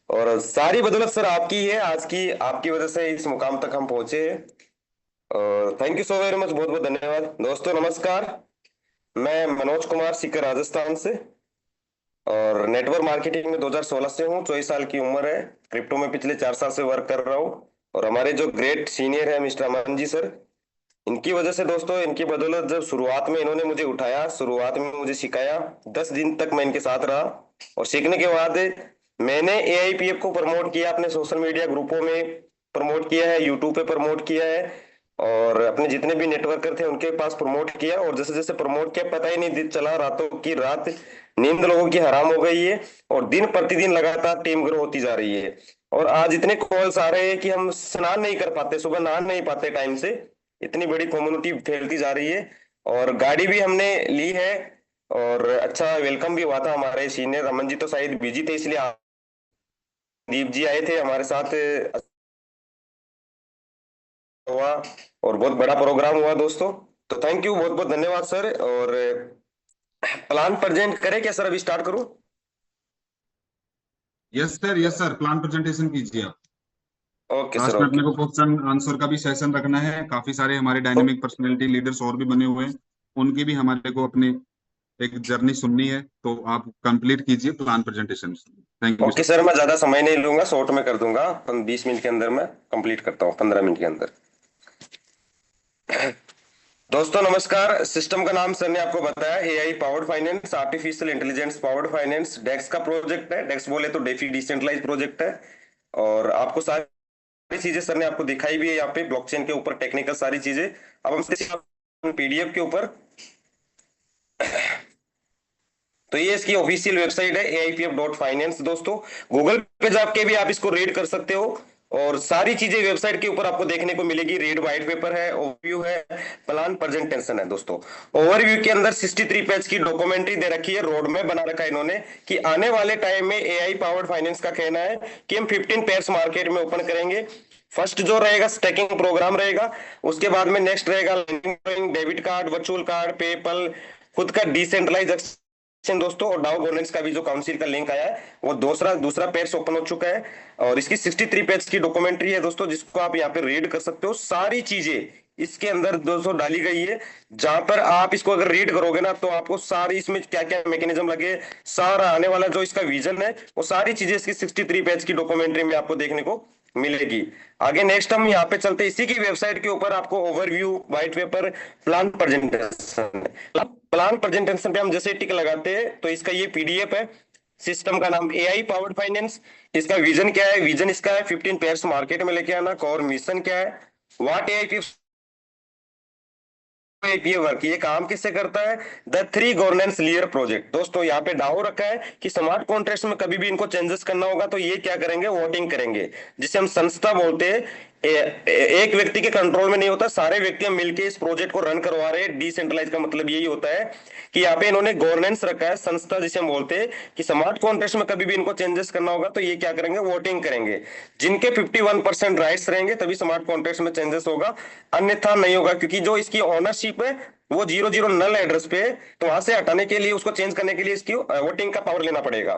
Speaker 3: और सारी बदौलत सर आपकी ही है, आज की आपकी वजह से इस मुकाम तक हम पहुंचे हैं। और thank you so very much, बहुत बहुत धन्यवाद। दोस्तों नमस्कार, मैं मनोज कुमार सीकर राजस्थान से। और नेटवर्क मार्केटिंग में 2016 से हूँ, 24 साल की उम्र है। क्रिप्टो में पिछले 4 साल से वर्क कर रहा हूँ। और हमारे जो ग्रेट सीनियर है मिस्टर अमन जी सर, इनकी वजह से दोस्तों, इनकी बदौलत, जब शुरुआत में इन्होंने मुझे उठाया, शुरुआत में मुझे सिखाया, 10 दिन तक मैं इनके साथ रहा। और सीखने के बाद मैंने एआईपीएफ को प्रमोट किया, अपने सोशल मीडिया ग्रुपों में प्रमोट किया है, यूट्यूब पे प्रमोट किया है, और अपने जितने भी नेटवर्कर थे उनके पास प्रमोट किया। और जैसे जैसे प्रमोट किया, पता ही नहीं चला, रातों की रात नींद लोगों की हराम हो गई है। और दिन प्रतिदिन लगातार टीम ग्रो होती जा रही है। और आज इतने कॉल्स आ रहे हैं कि हम स्नान नहीं कर पाते, सुबह नहा नहीं पाते टाइम से, इतनी बड़ी कम्युनिटी फैलती जा रही है। और गाड़ी भी हमने ली है, और अच्छा वेलकम भी हुआ था। हमारे सीनियर रमन जी तो शायद बिजी थे, इसलिए दीप जी आए थे हमारे साथ, हुआ, और बहुत बड़ा प्रोग्राम हुआ दोस्तों। तो थैंक यू, बहुत बहुत धन्यवाद सर। और प्लान प्रेजेंट करें क्या सर, अभी स्टार्ट करूं?
Speaker 2: Yes sir, yes sir, plan presentation कीजिए आप।
Speaker 3: ओके सर,
Speaker 2: लास्ट में
Speaker 3: ओके।
Speaker 2: अपने को क्वेश्चन आंसर का भी सेशन रखना है। काफी सारे हमारे डायनेमिक पर्सनालिटी लीडर्स और भी बने हुए हैं, उनकी भी हमारे को अपने एक जर्नी सुननी है। तो आप कंप्लीट कीजिए plan presentation. Thank you
Speaker 3: okay
Speaker 2: sir.
Speaker 3: Sir, मैं ज्यादा समय नहीं लूंगा, शॉर्ट में कर दूंगा, 20 मिनट के अंदर मैं कंप्लीट करता हूँ, 15 मिनट के अंदर। दोस्तों नमस्कार। सिस्टम का नाम सर ने आपको बताया, AI powered finance, artificial intelligence powered finance, डेक्स का प्रोजेक्ट है। डेक्स बोले तो डेफी डिसेंट्रलाइज प्रोजेक्ट है। और आपको सारी चीजें सर ने आपको दिखाई भी है यहाँ पे, ब्लॉकचेन के ऊपर टेक्निकल सारी चीजें। अब हम पीडीएफ के ऊपर, तो ये इसकी ऑफिशियल वेबसाइट है aipf.finance दोस्तों। गूगल पे जाके भी आप इसको रीड कर सकते हो, और सारी चीजें वेबसाइट के ऊपर आपको देखने को मिलेगी। रीड व्हाइट पेपर है, ओवरव्यू है, प्लान प्रेजेंटेशन है दोस्तों। ओवरव्यू के अंदर 63 पेज की डॉक्यूमेंट्री दे रखी है, रोड मैप बना रखा है इन्होंने, कि आने वाले टाइम में एआई पावर्ड फाइनेंस का कहना है कि हम 15 पेयर्स मार्केट में ओपन करेंगे। फर्स्ट जो रहेगा स्टैकिंग प्रोग्राम रहेगा, उसके बाद में नेक्स्ट रहेगा debit card, virtual card, PayPal, खुद का डिसेंट्रलाइज दोस्तों। और डाउ गवर्नेंस का भी जो काउंसिल का लिंक आया है, वो दूसरा दूसरा पेज ओपन हो चुका है। और इसकी 63 पेज की डॉक्यूमेंट्री है दोस्तों, जिसको आप यहाँ पे रीड कर सकते हो। सारी चीजें इसके अंदर दोस्तों डाली गई है, जहां पर आप इसको अगर रीड करोगे ना, तो आपको सारी इसमें क्या क्या मैकेनिज्म लगे, सारा आने वाला जो इसका विजन है, वो सारी चीजें इसकी 63 पेज की डॉक्यूमेंट्री में आपको देखने को मिलेगी। आगे नेक्स्ट हम यहाँ पे चलते, इसी की वेबसाइट के ऊपर आपको overview, white paper, plan presentation, plan presentation पे हम जैसे टिक लगाते हैं, तो इसका ये पीडीएफ है। सिस्टम का नाम एआई पावर्ड फाइनेंस। इसका विजन क्या है? विजन इसका है 15 पेयर्स मार्केट में लेके आना। कोर मिशन क्या है? व्हाट एआईपीएफ ये वर्क, ये काम किससे करता है? The 3 governance layer project. दोस्तों यहाँ पे डाउ रखा है कि स्मार्ट कॉन्ट्रैक्ट्स में कभी भी इनको चेंजेस करना होगा तो ये क्या करेंगे? वोटिंग करेंगे, जिसे हम संस्था बोलते हैं। एक व्यक्ति के कंट्रोल में नहीं होता, सारे व्यक्ति हम मिलकर इस प्रोजेक्ट को रन करवा रहे हैं। डिसेंट्रलाइज का मतलब यही होता है कि यहाँ पे इन्होंने गवर्नेंस रखा है, संस्था जिसे हम बोलते हैं, कि स्मार्ट कॉन्ट्रैक्ट्स में कभी भी इनको चेंजेस करना होगा तो ये क्या करेंगे? वोटिंग करेंगे। जिनके 51% राइट्स रहेंगे तभी स्मार्ट कॉन्ट्रैक्ट्स में चेंजेस होगा, अन्यथा नहीं होगा। क्योंकि जो इसकी ओनरशिप है वो 00 नल एड्रेस पे है, तो वहां से हटाने के लिए, उसको चेंज करने के लिए इसकी वोटिंग का पावर लेना पड़ेगा।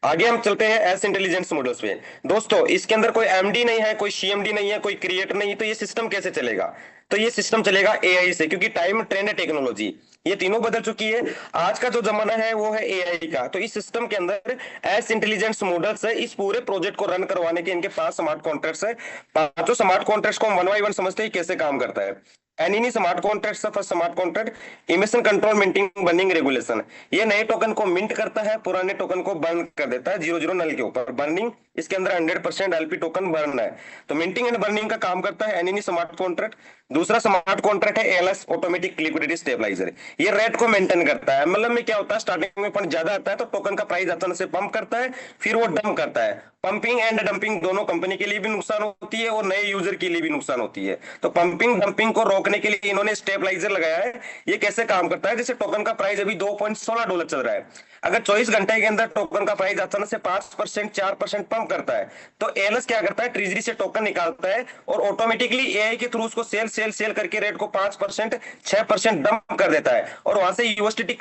Speaker 3: आगे हम चलते हैं एस इंटेलिजेंस मॉडल्स पे। दोस्तों इसके अंदर कोई एमडी नहीं है, कोई सीएमडी नहीं है, कोई क्रिएटर नहीं, तो ये सिस्टम कैसे चलेगा? तो ये सिस्टम चलेगा एआई से, क्योंकि टाइम, ट्रेंड, टेक्नोलॉजी ये तीनों बदल चुकी है। आज का जो जमाना है वो है एआई का। तो इस सिस्टम के अंदर एस इंटेलिजेंस मॉडल्स है। इस पूरे प्रोजेक्ट को रन करवाने के इनके 5 स्मार्ट कॉन्ट्रैक्ट्स है। पांचों स्मार्ट कॉन्ट्रैक्ट्स को हम वन बाय वन समझते हैं कैसे काम करता है। Any smart contract, first smart contract emission control minting burning regulation. ये नए टोकन को मिंट करता है, पुराने टोकन को बर्न कर देता है 00 नल के ऊपर। बर्निंग, इसके अंदर 100% एलपी टोकन बर्न है, तो मिंटिंग एंड बर्निंग का काम करता है एनी स्मार्ट कॉन्ट्रैक्ट। दूसरा स्मार्ट कॉन्ट्रैक्ट है एलएस, ऑटोमेटिक लिक्विडिटी स्टेबलाइजर। ये रेट को मेंटेन करता है। मतलब में क्या होता है, स्टार्टिंग में फंड ज्यादा आता है तो टोकन का प्राइस अचानक से पंप करता है, फिर वो डंप करता है। पंपिंग एंड डंपिंग दोनों कंपनी के लिए भी नुकसान होती है और नए यूजर के लिए भी नुकसान होती है। तो पंपिंग डंपिंग को रोकने के लिए इन्होंने स्टेबलाइजर लगाया है। ये कैसे काम करता है? जैसे टोकन का प्राइस अभी $2.16 चल रहा है, अगर 24 घंटे के अंदर टोकन का प्राइस अचानक से 5%, 4% पंप करता है, तो एलएस क्या करता है? ट्रेजरी से टोकन निकालता है और ऑटोमेटिकली एआई के थ्रू उसको सेल सेल सेल करके रेट को 5%, 6% डंप कर देता है, और वहां से यूएसडीटी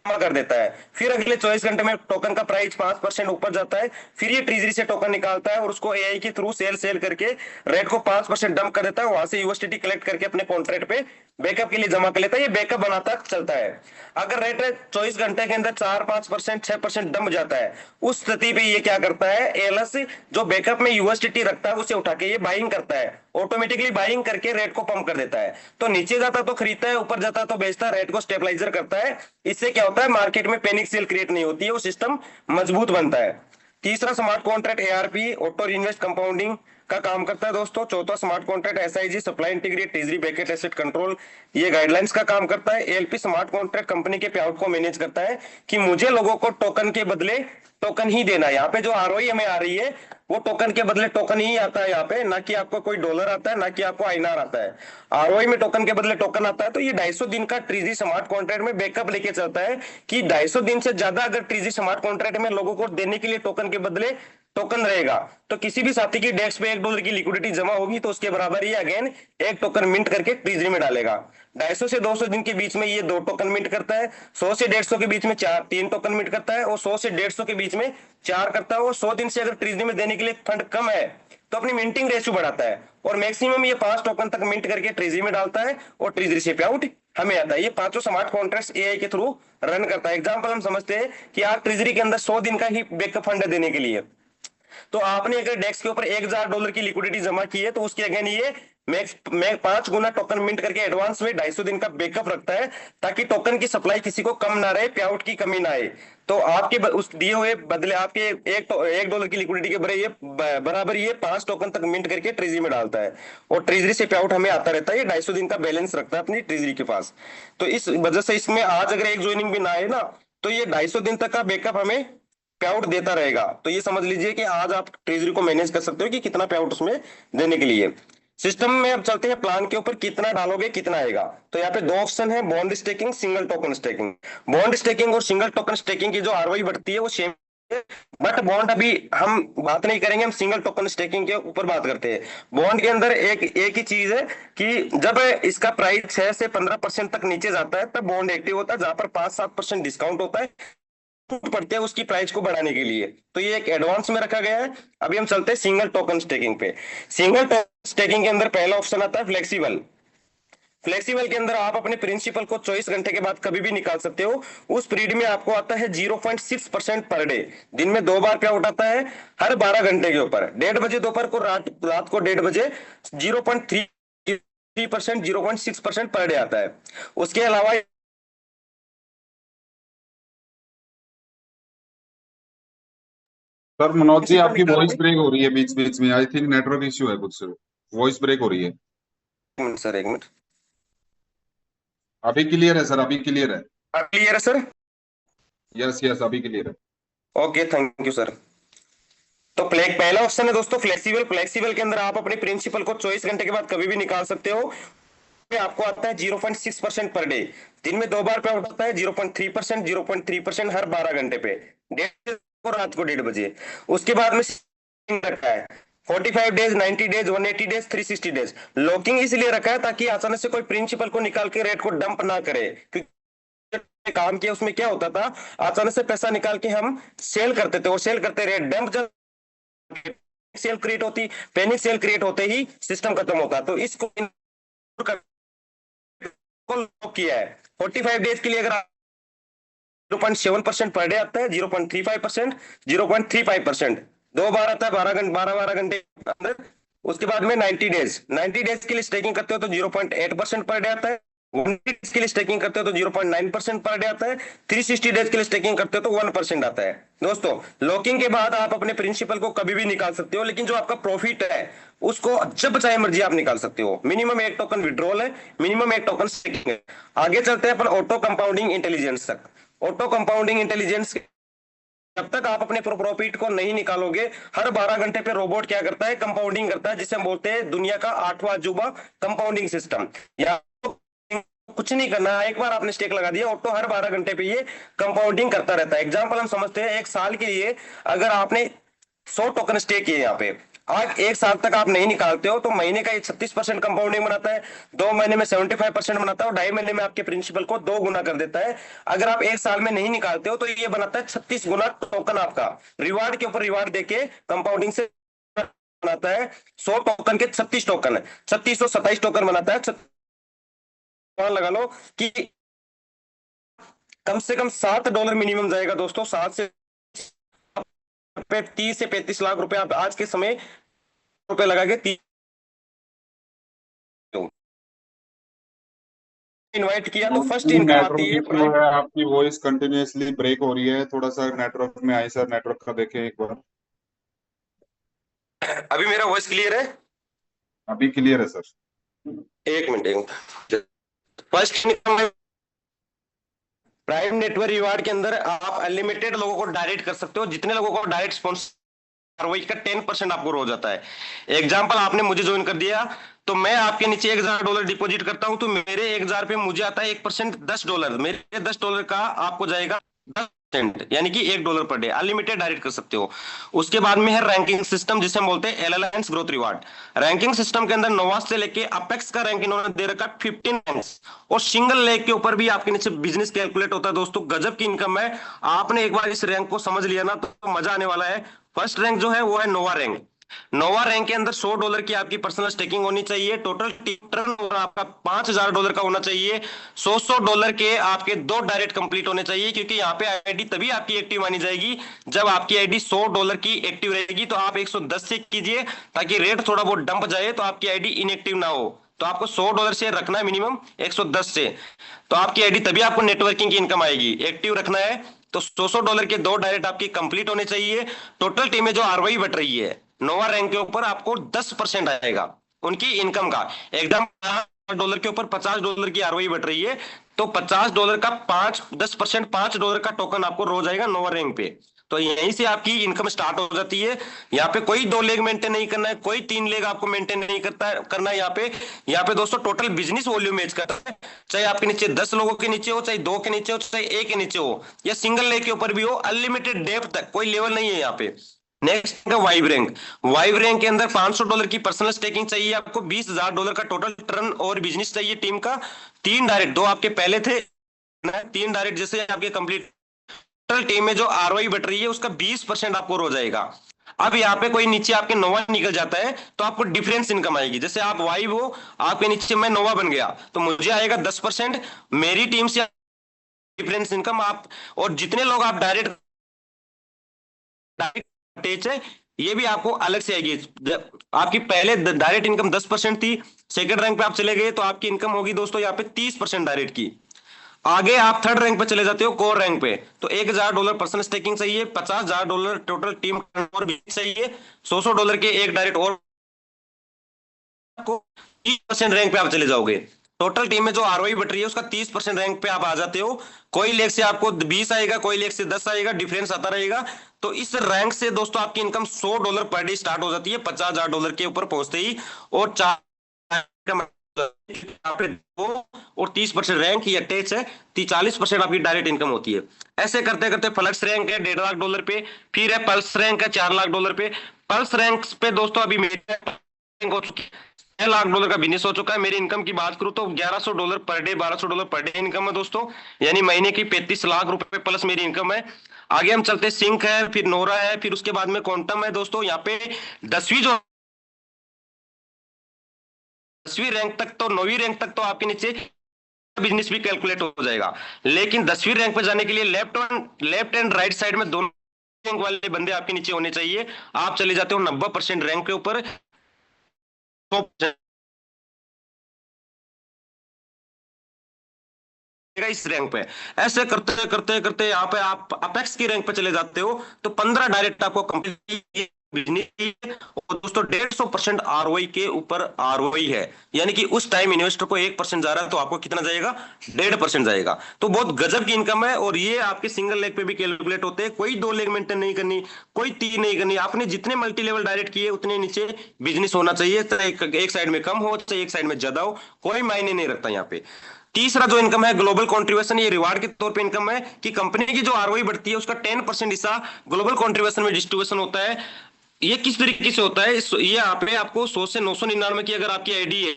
Speaker 3: जमा कर देता है, फिर अगले 24 घंटे में टोकन का प्राइस 5% ऊपर जाता है, फिर ये ट्रेजरी से टोकन निकालता है और उसको एआई के थ्रू सेल करके रेट को 5% डंप कर देता है, वहां से यूएसडीटी कलेक्ट करके अपने कॉन्ट्रैक्ट पे बैकअप के लिए जमा कर लेता है। ये बैकअप बनाता चलता है। अगर रेट 24 घंटे के अंदर 4-5%, 6% डंप जाता है, उस स्थिति पे ये क्या करता है, एएलएस जो बैकअप में यूएसडीटी रखता है उसे उठा के ये बाइंग करता है, ऑटोमेटिकली बाइंग करके रेट को पंप कर देता है। तो नीचे जाता तो खरीदता है, ऊपर जाता तो बेचता है, रेट को स्टेबलाइजर करता है। इससे क्या होता है, मार्केट में पैनिक सेल क्रिएट नहीं होती है, वो सिस्टम मजबूत बनता है। तीसरा smart contract ARP auto invest compounding का काम करता है दोस्तों। चौथा smart contract SIG supply integrate treasury baked asset control, ये गाइडलाइंस का काम करता है। एएलपी स्मार्ट कॉन्ट्रैक्ट कंपनी के पे आउट को मैनेज करता है कि मुझे लोगों को टोकन के बदले टोकन ही देना है। यहाँ पे जो आरओई हमें आ रही है वो टोकन के बदले टोकन ही आता है यहाँ पे, ना कि आपको कोई डॉलर आता है, ना कि आपको आईएनआर आता है। आरओई में टोकन के बदले टोकन आता है। तो ये 250 दिन का ट्रीजी स्मार्ट कॉन्ट्रैक्ट में बैकअप लेके चलता है कि 250 दिन से ज्यादा अगर ट्रीजी स्मार्ट कॉन्ट्रैक्ट में लोगों को देने के लिए टोकन के बदले टोकन रहेगा, तो किसी भी साथी की डेस्क पे $1 की लिक्विडिटी जमा होगी तो उसके बराबर ये अगेन एक टोकन मिंट करके ट्रेजरी में डालेगा। 250 से 200 दिन के बीच में ये 2 टोकन मिंट करता है, 100 से 150 के बीच में 3 टोकन मिंट करता है, और 100 से 150 के बीच में 4 करता है। और 100 दिन से अगर ट्रेजरी में देने के लिए फंड कम है तो अपनी मिंटिंग रेशियो बढ़ाता है, और मैक्सिमम ये 5 टोकन तक मिंट करके ट्रेजरी में डालता है, और ट्रेजरी से पे आउट हमें आता है। ये पांचों स्मार्ट कॉन्ट्रैक्ट्स एआई के थ्रू रन करता है। एग्जांपल हम समझते हैं कि आप ट्रेजरी के अंदर 100 दिन का ही बैकअप फंड देने के लिए, तो आपने अगर डेस्क के ऊपर $1000 की लिक्विडिटी जमा की है तो उसके अगेन ये मैक्स 5 गुना टोकन मिंट करके एडवांस में 250 दिन का बैकअप रखता है, ताकि टोकन की सप्लाई किसी को कम ना रहे, पे आउट की कमी ना आए। तो आपके उस दिए हुए बदले आपके $1 की लिक्विडिटी के बराबर ये 5 टोकन तक मिंट करके ट्रेजरी में डालता है, और ट्रेजरी से पे आउट हमें आता रहता है। ये 250 दिन का बैलेंस रखता है अपनी ट्रेजरी के पास। तो इस वजह से इसमें आज अगर एक ज्वाइनिंग भी ना आए ना, तो ये 250 दिन तक का बैकअप हमें पे आउट देता रहेगा। तो ये समझ लीजिए कि आज आप ट्रेजरी को मैनेज कर सकते हो कि कितना पे आउट उसमें देने के लिए। सिस्टम में अब चलते हैं प्लान के ऊपर, कितना डालोगे कितना आएगा। तो यहाँ पे 2 ऑप्शन है, bond staking, single token staking. Bond staking और सिंगल टोकन स्टेकिंग की जो आरओई बढ़ती है वो सेम, बट बॉन्ड अभी हम बात नहीं करेंगे, हम सिंगल टोकन स्टेकिंग के ऊपर बात करते हैं। बॉन्ड के अंदर एक ही चीज है कि जब इसका प्राइस 6 से 15% तक नीचे जाता है तब बॉन्ड एक्टिव होता है, जहां पर 5-7% डिस्काउंट होता है पड़ते हैं उसकी प्राइस को बढ़ाने के लिए। तो ये एक एडवांस में रखा गया है। अभी हम चलते हैं सिंगल टोकन स्टेकिंग पे। सिंगल टोकन स्टेकिंग के अंदर पहला ऑप्शन आता है फ्लेक्सिबल। फ्लेक्सिबल के अंदर आप अपने प्रिंसिपल को 24 घंटे के बाद कभी भी निकाल सकते हो। उस पीरियड में आपको आता है 0.6% पर डे। दिन में 2 बार पे आउट आता है, हर 12 घंटे के ऊपर। 1:30 बजे दोपहर को, रात को 1:30 बजे 0.3%, 0.6% पर डे आता है। उसके अलावा
Speaker 2: सर मनोज जी, आपकी
Speaker 3: निकालोगे,
Speaker 2: वॉइस ब्रेक हो रही है बीच बीच में। आई थिंक नेटवर्क इश्यू है कुछ, वॉइस ब्रेक हो रही है।
Speaker 3: एक मिनट सर, एक मिनट।
Speaker 2: अभी क्लियर है सर, अभी क्लियर है।
Speaker 3: क्लियर है सर?
Speaker 2: यस यस, अभी क्लियर है।
Speaker 3: Okay, thank you sir. तो पहला ऑप्शन है दोस्तों फ्लेक्सिबल। फ्लेक्सिबल के अंदर आप अपने प्रिंसिपल को 24 घंटे के बाद कभी भी निकाल सकते हो। आपको आता है 0.6% पर डे। दिन में 2 बार पे आउट होता है, 0.3%, 0.3% हर 12 घंटे पे, 1:30 को, रात को 1:30 बजे। उसके बाद में रखा है 45 days, 90 days, 180 days, 360 days. Locking इसलिए रखा है ताकि अचानक से कोई प्रिंसिपल को निकाल के रेट को डंप ना करे, क्योंकि काम किया उसमें क्या होता था, अचानक से पैसा निकाल के हम सेल करते थे, और सेल करते रहे, डंप जब सेल क्रिएट होती, पैनिक सेल क्रिएट होते ही सिस्टम खत्म होता। तो इसको लॉक किया है 45 डेज के लिए। अगर 0.7% पर डे आता है, 0.35%, 0.35%, 2 बार आता है 12 घंटे अंदर। उसके बाद में 90 डेज के लिए स्टेकिंग करते हो तो 0.8% पर डे आता है। 180 डेज के लिए स्टेकिंग करते हो तो 0.9% पर डे आता है। 360 डेज के लिए स्टेकिंग करते हो तो 1% आता है। दोस्तों, लॉकिंग के बाद आप अपने प्रिंसिपल को कभी भी निकाल सकते हो, लेकिन जो आपका प्रॉफिट है उसको जब चाहे मर्जी आप निकाल सकते हो। मिनिमम 1 टोकन विड्रॉल है, मिनिमम 1 टोकन स्टेकिंग है। आगे चलते हैं अपन ऑटो कंपाउंडिंग इंटेलिजेंस तक। ऑटो कंपाउंडिंग इंटेलिजेंस, जब तक आप अपने प्रॉफिट को नहीं निकालोगे, हर 12 घंटे पे रोबोट क्या करता है, कंपाउंडिंग करता है, जिसे हम बोलते हैं दुनिया का 8वां अजूबा, कंपाउंडिंग सिस्टम। या कुछ नहीं करना, एक बार आपने स्टेक लगा दिया, ऑटो हर 12 घंटे पे ये कंपाउंडिंग करता रहता है। एग्जांपल हम समझते हैं, एक साल के लिए अगर आपने 100 टोकन स्टेक किए यहाँ पे, आज एक साल तक आप नहीं निकालते हो तो महीने का ये 36% कंपाउंडिंग बनाता है, 2 महीने में 75% बनाता है, और 2.5 महीने में आपके प्रिंसिपल को 2 गुना कर देता है। अगर आप एक साल में नहीं निकालते हो तो ये बनाता है 36 गुना टोकन आपका, रिवार्ड के ऊपर रिवार्ड देके कंपाउंडिंग से बनाता है। 100 टोकन के 36 टोकन है, 3627 टोकन बनाता है। लगा लो कि कम से कम $7 मिनिमम जाएगा दोस्तों, 30 से 35 लाख रुपए आप आज के समय रुपए लगा के इनवाइट किया तो फर्स्ट इनकम
Speaker 2: नेटवर्क
Speaker 3: आती है।
Speaker 2: इशू है, आपकी वॉइस कंटिन्यूअसली ब्रेक हो रही है, थोड़ा सा नेटवर्क में आए सर, नेटवर्क का देखें एक बार।
Speaker 3: अभी मेरा वॉइस क्लियर है?
Speaker 2: अभी क्लियर है सर।
Speaker 3: एक minute. First income prime network reward के अंदर आप अनलिमिटेड लोगों को डायरेक्ट कर सकते हो, जितने लोगों को डायरेक्ट स्पॉन्सर वही का 10% आपको रोज आता है। एग्जाम्पल, आपने मुझे ज्वाइन कर दिया तो मैं आपके नीचे $1000 डिपॉजिट करता हूं, तो मेरे 1000 पे मुझे आता है 1% $10, मेरे $10 का आपको जाएगा 10%, यानी कि $1 पर डे अनलिमिटेड डायरेक्ट कर सकते हो। उसके बाद में है रैंकिंग सिस्टम, जिसे हम बोलते हैं एलएलएंस ग्रोथ रिवार्ड। रैंकिंग सिस्टम के अंदर नोवा से लेके अपेक्स का रैंक इन्होंने दे रखा 15 रैंक्स, और सिंगल लेग के ऊपर भी आपके नीचे बिजनेस कैलकुलेट होता है। दोस्तों गजब की इनकम है, आपने एक बार इस रैंक को समझ लिया ना तो मजा आने वाला है। फर्स्ट रैंक जो है वो है नोवा रैंक। नोवा रैंक के अंदर $100 की आपकी पर्सनल स्टेकिंग होनी चाहिए, टोटल टर्न आपका $5000 का होना चाहिए, $100 के आपके 2 डायरेक्ट कंप्लीट होने चाहिए, क्योंकि यहाँ पे आईडी तभी आपकी एक्टिव मानी जाएगी जब आपकी आईडी $100 की एक्टिव रहेगी। तो आप 110 से कीजिए ताकि रेट थोड़ा बहुत डंप जाए तो आपकी आईडी इनएक्टिव ना हो। तो आपको $100 से रखना है मिनिमम 110 से, तो आपकी आईडी तभी आपको नेटवर्किंग की इनकम आएगी। एक्टिव रखना है तो $100 के 2 डायरेक्ट आपकी कंप्लीट होने चाहिए। टोटल टीम में जो आरओई बट रही है नोवा रैंक के ऊपर आपको 10% आएगा उनकी इनकम का। एकदम $10 के ऊपर $50 की आरओई बट रही है, तो $50 का 10% $5 का टोकन आपको रोज आएगा नोवा रैंक पे। तो यहीं से आपकी इनकम स्टार्ट हो जाती है। यहाँ पे कोई 2 लेग मेंटेन नहीं करना है, कोई 3 लेग आपको मेंटेन नहीं करना है। यहाँ पे दोस्तों टोटल बिजनेस वॉल्यूम मैच करता है, चाहे आपके नीचे 10 लोगों के नीचे हो, चाहे 2 के नीचे हो, चाहे 1 के नीचे हो, या सिंगल लेग के ऊपर भी हो, अनलिमिटेड डेप्थ तक कोई लेवल नहीं है यहाँ पे। नेक्स्ट है वाइव रैंक। वाइव रैंक के अंदर $500 की पर्सनल स्टेकिंग चाहिए आपको, $20000 का टोटल टर्न और बिजनेस चाहिए टीम का, 3 डायरेक्ट, 2 आपके पहले थे, 3 डायरेक्ट जैसे आपके कंप्लीट। टोटल टीम में जो आरओई बट रही है उसका 20% आपको हो जाएगा। अब यहाँ पे कोई नीचे आपके नोवा निकल जाता है तो आपको डिफरेंस इनकम आएगी। जैसे आप वाइव हो, आपके नीचे मैं नोवा बन गया तो मुझे आएगा 10%, मेरी टीम से डिफरेंस इनकम आप, और जितने लोग आप डायरेक्ट अटैच है ये भी आपको अलग से आएगी। आपकी पहले डायरेक्ट इनकम 10% थी, सेकंड रैंक पे आप चले गए तो आपकी इनकम होगी दोस्तों यहाँ पे 30% डायरेक्ट की। आगे आप थर्ड रैंक पे चले जाते हो कोर रैंक पे, तो $1000 पर्सनल स्टेकिंग चाहिए, $50000 टोटल टीम और भी चाहिए, $100 के एक डायरेक्ट और आपको 30% रैंक पे आप चले जाओगे। टोटल टीम में जो आरओई बट रही है उसका 30% रैंक पे आप आ जाते हो। कोई लेग से आपको 20 आएगा, कोई लेग से 10 आएगा, डिफरेंस आता रहेगा। तो इस रैंक से दोस्तों आपकी इनकम $100 पर डे स्टार्ट हो जाती है $50000 के ऊपर पहुंचते ही, और 30% रैंक ही अटैच है, 40% आपकी डायरेक्ट इनकम होती है। ऐसे करते करते फ्लक्स रैंक है $1.5 लाख पे, फिर है पल्स रैंक है $4 लाख पे। पल्स रैंक पे दोस्तों अभी मेरे हो चुकी है, $6 लाख का बिजनेस हो चुका है। मेरी इनकम की बात करूं तो $1100 per day, $1200 per day income है दोस्तों, यानी महीने की 35 लाख रुपए प्लस मेरी इनकम है। आगे हम चलते, सिंक है, फिर नोरा है, फिर उसके बाद में क्वांटम है दोस्तों। यहाँ पे 10वीं रैंक तक तो 9वीं रैंक तक तो आपके नीचे बिजनेस भी कैलकुलेट हो जाएगा, लेकिन 10वीं रैंक पे जाने के लिए लेफ्ट एंड राइट साइड में दोनों रैंक वाले बंदे आपके नीचे होने चाहिए। आप चले जाते हो 90% रैंक के ऊपर, इस रैंक पे। ऐसे करते करते करते यहाँ पे आप अपेक्स की रैंक पे चले जाते हो तो 15 डायरेक्ट आपको कंप्लीट बिजनेस, और दोस्तों 150% आरओई के ऊपर आरओई है, यानी कि उस टाइम इन्वेस्टर को 1% जा रहा है तो आपको कितना जाएगा, 1.5% जाएगा। तो बहुत गजब की इनकम है, और ये आपके सिंगल लेग पे भी कैलकुलेट होते हैं। कोई 2 लेग मेंटेन नहीं करनी, कोई 3 नहीं करनी, आपने जितने मल्टी लेवल डायरेक्ट किए उतने नीचे बिजनेस होना चाहिए, चाहे एक साइड में कम हो चाहे एक साइड में ज्यादा हो, कोई मायने नहीं रखता यहाँ पे। तीसरा जो इनकम है ग्लोबल कंट्रीब्यूशन, ये रिवार्ड के तौर पे इनकम है कि कंपनी की जो आरओई बढ़ती है उसका 10% हिस्सा ग्लोबल कंट्रीब्यूशन में डिस्ट्रीब्यूशन होता है। ये किस तरीके से होता है, ये यहाँ पे आपको 100 से 999 की अगर आपकी आईडी है,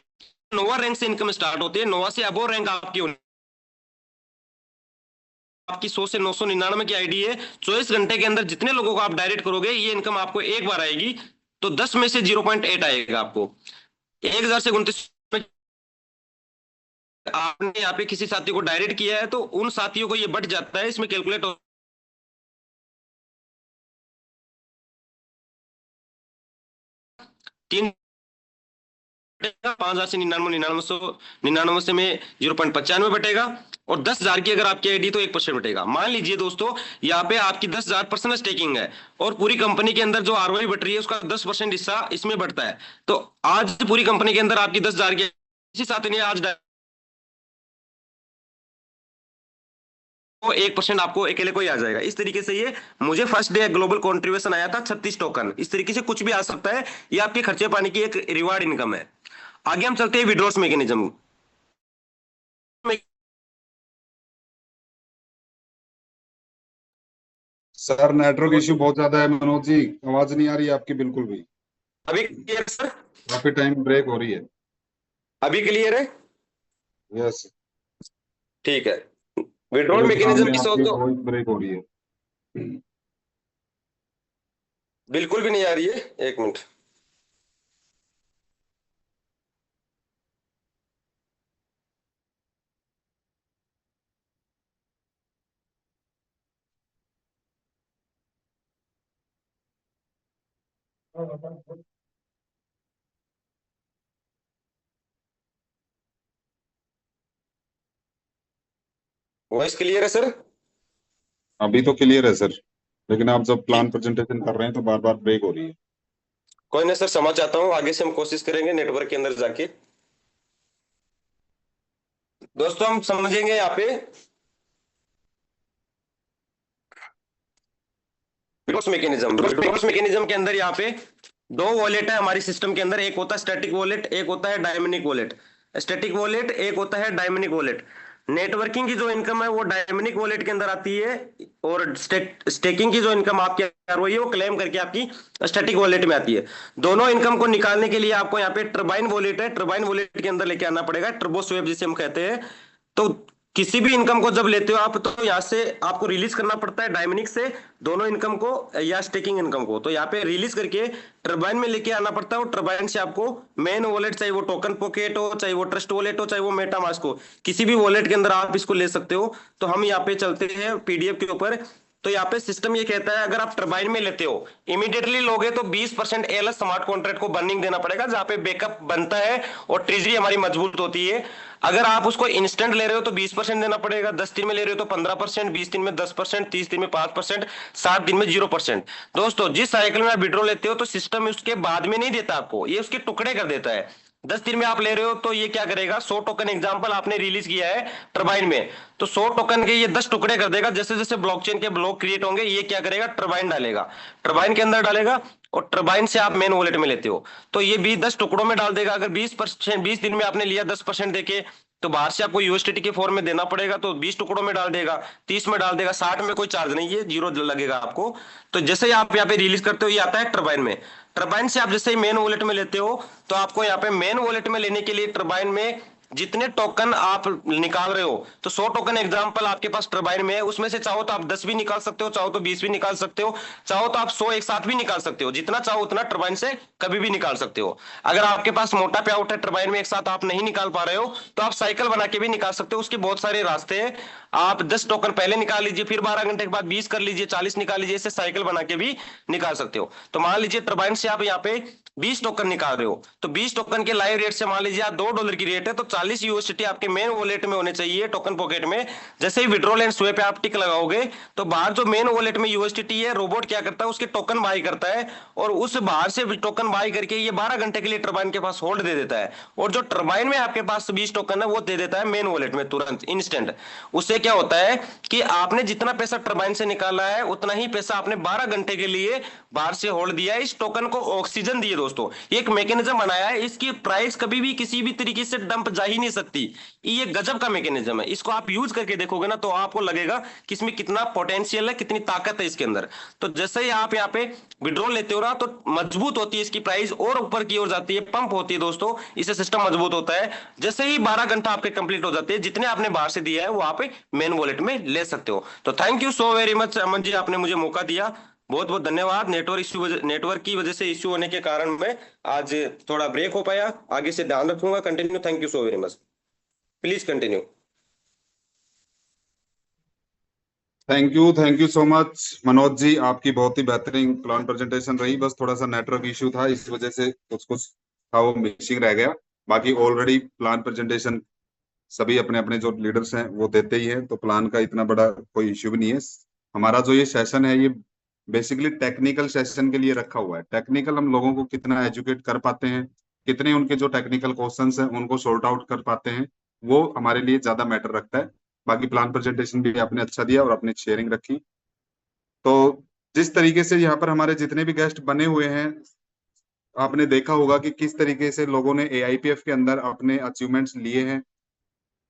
Speaker 3: नोवा रैंक से इनकम स्टार्ट होती है, नोवा से अबोव रैंक आपकी होनी, आपकी 100 से 999 की आईडी है, 24 घंटे के अंदर जितने लोगों को आप डायरेक्ट करोगे ये इनकम आपको एक बार आएगी, तो 10 में से 0.8 आएगा आपको। 1029 में आपने यहाँ पे किसी साथी को डायरेक्ट किया है तो उन साथियों को ये बट जाता है, इसमें कैलकुलेट 3 5,000 से 99 से में 0.95 बटेगा, और 10,000 की अगर आपकी आईडी तो 1% बटेगा। मान लीजिए दोस्तों यहाँ पे आपकी 10,000 पर्सनल स्टेकिंग है और पूरी कंपनी के अंदर जो आरओआई बट रही है उसका 10% हिस्सा इसमें बढ़ता है, तो आज पूरी कंपनी के अंदर आपकी 10,000 की किसी साथी ने आज वो 1% आपको अकेले को ही आ जाएगा। इस तरीके से ये मुझे फर्स्ट डे ग्लोबल कंट्रीब्यूशन आया था 36 टोकन, इस तरीके से कुछ भी आ सकता है, ये आपके खर्चे पानी की एक रिवार्ड इनकम है। आगे हम चलते हैं withdrawals mechanism.
Speaker 2: Sir network issue बहुत ज्यादा है मनोज जी, आवाज नहीं आ रही है आपकी बिल्कुल भी।
Speaker 3: अभी क्लियर सर?
Speaker 2: काफी टाइम ब्रेक हो रही है।
Speaker 3: अभी क्लियर है?
Speaker 2: यस।
Speaker 3: ठीक है। विड्रॉल
Speaker 2: मेरे
Speaker 3: मैकेनिज्म
Speaker 2: सामने
Speaker 3: की
Speaker 2: आपकी
Speaker 3: सोच तो
Speaker 2: वॉइस ब्रेक हो रही है।
Speaker 3: बिल्कुल भी नहीं आ रही है, एक मिनट। वॉइस क्लियर है सर?
Speaker 2: अभी तो क्लियर है सर, लेकिन आप जब प्लान प्रेजेंटेशन कर रहे हैं तो बार बार ब्रेक हो रही है।
Speaker 3: कोई नहीं सर, समझ आता हूँ, आगे से हम कोशिश करेंगे नेटवर्क के अंदर जाके। दोस्तों हम समझेंगे यहाँ पे विड्रॉल मैकेनिज्म के अंदर यहाँ पे दो वॉलेट है हमारी सिस्टम के अंदर, एक होता है स्टैटिक वॉलेट, एक होता है डायमेनिक वॉलेट। स्टैटिक वॉलेट एक होता है डायमेनिक वॉलेट। नेटवर्किंग की जो इनकम है वो डायमेनिक वॉलेट के अंदर आती है, और स्टेकिंग की जो इनकम आपकी आ रही है वो क्लेम करके आपकी स्टैटिक वॉलेट में आती है। दोनों इनकम को निकालने के लिए आपको यहाँ पे टर्बाइन वॉलेट है, टर्बाइन वॉलेट के अंदर लेके आना पड़ेगा, टर्बो स्वेप जिसे हम कहते हैं। तो किसी भी इनकम को जब लेते हो आप तो यहाँ से आपको रिलीज करना पड़ता है डायमेनिक से दोनों इनकम को या स्टेकिंग इनकम को, तो यहाँ पे रिलीज करके टर्बाइन में लेके आना पड़ता है, और टर्बाइन से आपको मेन वॉलेट, चाहे वो टोकन पॉकेट हो, चाहे वो ट्रस्ट वॉलेट हो, चाहे वो मेटामास्क हो, किसी भी वॉलेट के अंदर आप इसको ले सकते हो। तो हम यहाँ पे चलते हैं पीडीएफ के ऊपर। तो यहाँ पे सिस्टम ये कहता है अगर आप टर्बाइन में लेते हो इमीडिएटली लोगे तो 20% एलएस स्मार्ट कॉन्ट्रैक्ट को बर्निंग देना पड़ेगा, जहां पे बैकअप बनता है और ट्रेजरी हमारी मजबूत होती है। अगर आप उसको इंस्टेंट ले रहे हो तो 20% देना पड़ेगा, 10 दिन में ले रहे हो तो 15%, 20 दिन में 10%, 30 दिन में 5%, 60 दिन में 0%। दोस्तों जिस साइकिल में आप विड्रॉ लेते हो तो सिस्टम उसके बाद में नहीं देता आपको, ये उसके टुकड़े कर देता है। 10 दिन में आप ले रहे हो तो ये क्या करेगा, 100 टोकन एग्जांपल आपने रिलीज किया है टर्बाइन में, तो 100 टोकन के ये 10 टुकड़े कर देगा। जैसे जैसे ब्लॉकचेन के ब्लॉक क्रिएट होंगे ये क्या करेगा, टर्बाइन डालेगा, टर्बाइन के अंदर डालेगा, और टर्बाइन से आप मेन वॉलेट में लेते हो तो ये भी 10 टुकड़ों में डाल देगा। अगर 20%, 20 दिन में आपने लिया 10% देके, तो बाहर से आपको यूएसडीटी के फॉर्म में देना पड़ेगा, तो 20 टुकड़ों में डाल देगा, 30 में डाल देगा, 60 में कोई चार्ज नहीं है, जीरो लगेगा आपको। तो जैसे ही आप यहाँ पे रिलीज करते हो ये आता है टर्बाइन में। टर्बाइन से आप जैसे ही मेन वॉलेट में लेते हो तो आपको यहाँ पे मेन वॉलेट में लेने के लिए टर्बाइन में जितने टोकन आप निकाल रहे हो, तो 100 टोकन एग्जांपल आपके पास टर्बाइन में है, उसमें से चाहो तो आप 10 भी निकाल सकते हो, चाहो तो 20 भी निकाल सकते हो, चाहो तो आप 100 एक साथ भी निकाल सकते हो, जितना चाहो उतना टर्बाइन से कभी भी निकाल सकते हो। अगर आपके पास मोटा पे आउट है टर्बाइन में एक साथ आप नहीं निकाल पा रहे हो तो आप साइकिल बना के भी निकाल सकते हो, उसके बहुत सारे रास्ते हैं। आप 10 टोकन पहले निकाल लीजिए, फिर 12 घंटे के बाद 20 कर लीजिए, 40 निकाल लीजिए, इसे साइकिल बना के भी निकाल सकते हो। तो मान लीजिए टर्बाइन से आप यहाँ पे 20 टोकन निकाल रहे हो, तो 20 टोकन के लाइव रेट से मान लीजिए आप $2 की रेट है तो 40 यूएसडीटी आपके मेन वॉलेट में होने चाहिए टोकन पॉकेट में। जैसे ही विड्रॉल एंड स्वेप पे आप टिक लगाओगे तो बाहर जो मेन वॉलेट में यूएसडीटी है रोबोट क्या करता है उसके टोकन बाई करता है, और उस बाहर से टोकन बाई करके ये 12 घंटे के लिए टर्बाइन के पास होल्ड दे देता है, और जो टर्बाइन में आपके पास 20 टोकन है वो दे देता है मेन वॉलेट में तुरंत इंस्टेंट। उससे क्या होता है कि आपने जितना पैसा टर्बाइन से निकाला है उतना ही पैसा आपने 12 घंटे के लिए बाहर से होल्ड दिया है। इस टोकन को ऑक्सीजन दिए दोस्तों, ये एक मैकेनिज्म बनाया है, इसकी प्राइस कभी भी किसी भी तरीके से डंप जा ही नहीं सकती। ये गजब का मैकेनिज्म है, इसको आप यूज करके देखोगे ना तो आपको लगेगा कि इसमें कितना पोटेंशियल है, कितनी ताकत है इसके अंदर। तो जैसे ही आप यहाँ पे विड्रॉल लेते हो ना तो मजबूत होती है इसकी प्राइस, और ऊपर की ओर जाती है, पंप होती है दोस्तों, इससे सिस्टम मजबूत होता है। जैसे ही 12 घंटा आपके कंप्लीट हो जाते हैं, जितने आपने बाहर से दिया है वो आप मेन वॉलेट में ले सकते हो। तो thank you so very much Aman ji, आपने मुझे मौका दिया, बहुत बहुत धन्यवाद। नेटवर्क की वजह से इश्यू होने के कारण मैं आज थोड़ा ब्रेक हो पाया, आगे से ध्यान रखूंगा। Continue, thank you so very much, please continue.
Speaker 2: Thank you so much Manoj ji, आपकी बहुत ही बेहतरीन प्लान प्रेजेंटेशन रही। बस थोड़ा सा नेटवर्क इशू था, इस वजह से कुछ कुछ था वो मिसिंग रह गया। बाकी ऑलरेडी प्लान प्रेजेंटेशन सभी अपने अपने जो लीडर्स हैं वो देते ही हैं, तो प्लान का इतना बड़ा कोई इश्यू भी नहीं है। हमारा जो ये सेशन है ये बेसिकली टेक्निकल सेशन के लिए रखा हुआ है। टेक्निकल हम लोगों को कितना एजुकेट कर पाते हैं, कितने उनके जो टेक्निकल क्वेश्चंस हैं उनको सॉर्ट आउट कर पाते हैं, वो हमारे लिए ज्यादा मैटर रखता है। बाकी प्लान प्रेजेंटेशन भी आपने अच्छा दिया और अपनी शेयरिंग रखी। तो जिस तरीके से यहाँ पर हमारे जितने भी गेस्ट बने हुए हैं, आपने देखा होगा कि किस तरीके से लोगों ने एआईपीएफ के अंदर अपने अचीवमेंट्स लिए हैं,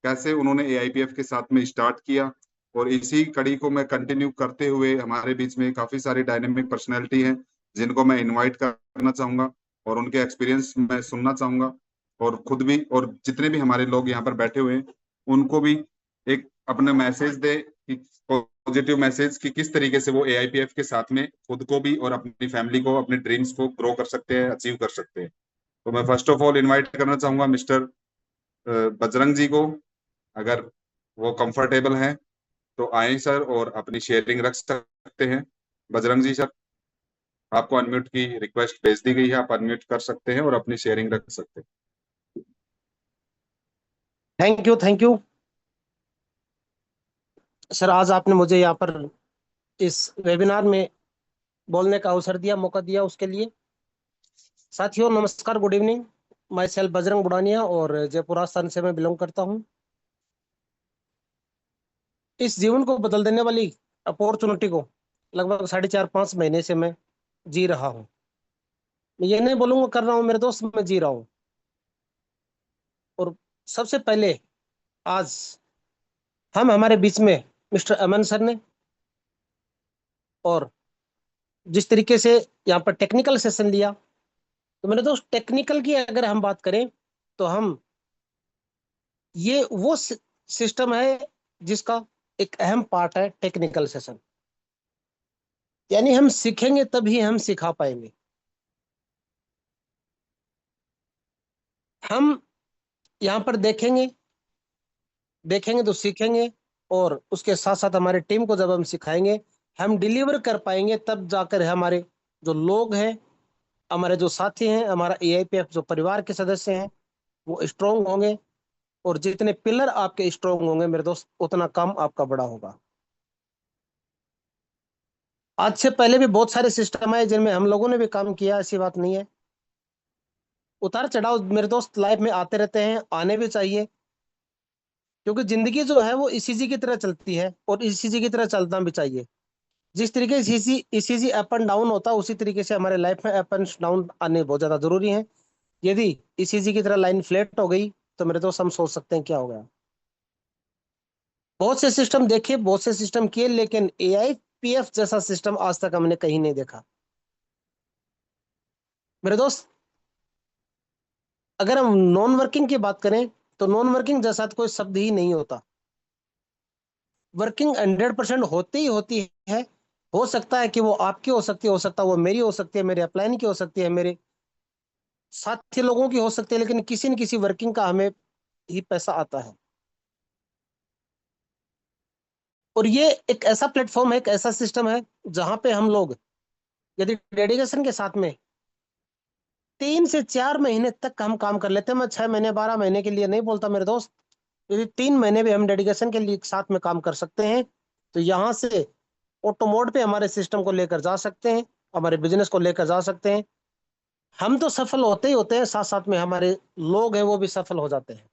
Speaker 2: कैसे उन्होंने एआईपीएफ के साथ में स्टार्ट किया। और इसी कड़ी को मैं कंटिन्यू करते हुए हमारे बीच में काफी सारी डायनेमिक पर्सनैलिटी हैं जिनको मैं इनवाइट करना चाहूंगा और उनके एक्सपीरियंस मैं सुनना चाहूंगा। और खुद भी और जितने भी हमारे लोग यहाँ पर बैठे हुए हैं उनको भी एक अपना मैसेज दे कि पॉजिटिव मैसेज कि किस तरीके से वो एआईपीएफ के साथ में खुद को भी और अपनी फैमिली को, अपने ड्रीम्स को ग्रो कर सकते हैं, अचीव कर सकते हैं। तो मैं फर्स्ट ऑफ ऑल इनवाइट करना चाहूंगा मिस्टर बजरंग जी को। अगर वो कंफर्टेबल हैं तो आए सर और अपनी शेयरिंग रख सकते हैं। बजरंग जी सर, आपको अनम्यूट की रिक्वेस्ट भेज दी गई है, आप अनम्यूट कर सकते हैं और अपनी शेयरिंग रख सकते हैं।
Speaker 4: थैंक यू सर, आज आपने मुझे यहाँ पर इस वेबिनार में बोलने का अवसर दिया, मौका दिया, उसके लिए। साथियों नमस्कार, good evening. Myself Bajrang Budania और जयपुर राजस्थान से मैं बिलोंग करता हूँ। इस जीवन को बदल देने वाली अपॉर्चुनिटी को लगभग 4.5-5 महीने से मैं जी रहा हूँ। मैं ये नहीं बोलूंगा कर रहा हूँ मेरे दोस्त, मैं जी रहा हूँ। और सबसे पहले आज हमारे बीच में मिस्टर अमन सर ने, और जिस तरीके से यहाँ पर टेक्निकल सेशन लिया, तो मेरे दोस्त टेक्निकल की अगर हम बात करें तो हम ये वो सिस्टम है जिसका एक अहम पार्ट है टेक्निकल सेशन। यानी हम सीखेंगे तभी हम सिखा पाएंगे। हम यहाँ पर देखेंगे तो सीखेंगे, और उसके साथ साथ हमारे टीम को जब हम सिखाएंगे, हम डिलीवर कर पाएंगे, तब जाकर हमारे जो लोग हैं, हमारे जो साथी हैं, हमारा एआईपीएफ जो परिवार के सदस्य हैं वो स्ट्रोंग होंगे। और जितने पिलर आपके स्ट्रोंग होंगे मेरे दोस्त, उतना काम आपका बड़ा होगा। आज से पहले भी बहुत सारे सिस्टम है जिनमें हम लोगों ने भी काम किया, ऐसी बात नहीं है। उतार चढ़ाव मेरे दोस्त लाइफ में आते रहते हैं, आने भी चाहिए, क्योंकि जिंदगी जो है वो ईसीजी की तरह चलती है और ईसीजी की तरह चलना भी चाहिए। जिस तरीके से ईसीजी अप एंड डाउन होता है, उसी तरीके से हमारे लाइफ में अप एंड डाउन आने बहुत ज्यादा जरूरी है। यदि ईसीजी की तरह लाइन फ्लैट हो गई तो मेरे दोस्त हम सोच सकते हैं क्या हो गया। बहुत से सिस्टम देखे, बहुत से सिस्टम किए, लेकिन एआईपीएफ जैसा सिस्टम आज तक हमने कहीं नहीं देखा मेरे दोस्त। अगर हम नॉन वर्किंग की बात करें तो नॉन वर्किंग जैसा तो कोई शब्द ही नहीं होता। वर्किंग 100% होती ही होती है। हो सकता है कि वो आपकी हो सकती है, हो सकता है वो मेरी हो सकती है, मेरे अपलाइन की हो सकती है, मेरे साथी लोगों की हो सकती है, लेकिन किसी न किसी वर्किंग का हमें ही पैसा आता है। और ये एक ऐसा प्लेटफॉर्म है, एक ऐसा सिस्टम है जहां पे हम लोग यदि डेडिकेशन के साथ में 3 से 4 महीने तक हम काम कर लेते हैं। मैं 6 महीने 12 महीने के लिए नहीं बोलता मेरे दोस्त। यदि 3 महीने भी हम डेडिकेशन के लिए साथ में काम कर सकते हैं तो यहाँ से ऑटो मोड पे हमारे सिस्टम को लेकर जा सकते हैं, हमारे बिजनेस को लेकर जा सकते हैं। हम तो सफल होते ही होते हैं, साथ साथ में हमारे लोग हैं वो भी सफल हो जाते हैं।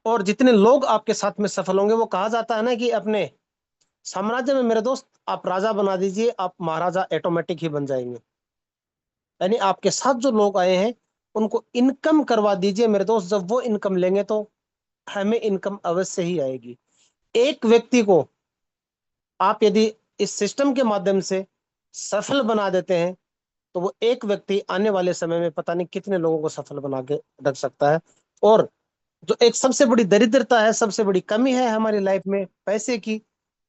Speaker 4: और जितने लोग आपके साथ में सफल होंगे, वो कहा जाता है ना कि अपने साम्राज्य में मेरे दोस्त आप राजा बना दीजिए, आप महाराजा ऑटोमेटिक ही बन जाएंगे। यानी आपके साथ जो लोग आए हैं उनको इनकम करवा दीजिए मेरे दोस्त। जब वो इनकम लेंगे तो हमें इनकम अवश्य ही आएगी। एक व्यक्ति को आप यदि इस सिस्टम के माध्यम से सफल बना देते हैं तो वो एक व्यक्ति आने वाले समय में पता नहीं कितने लोगों को सफल बना के रख सकता है। और जो एक सबसे बड़ी दरिद्रता है, सबसे बड़ी कमी है हमारी लाइफ में पैसे की,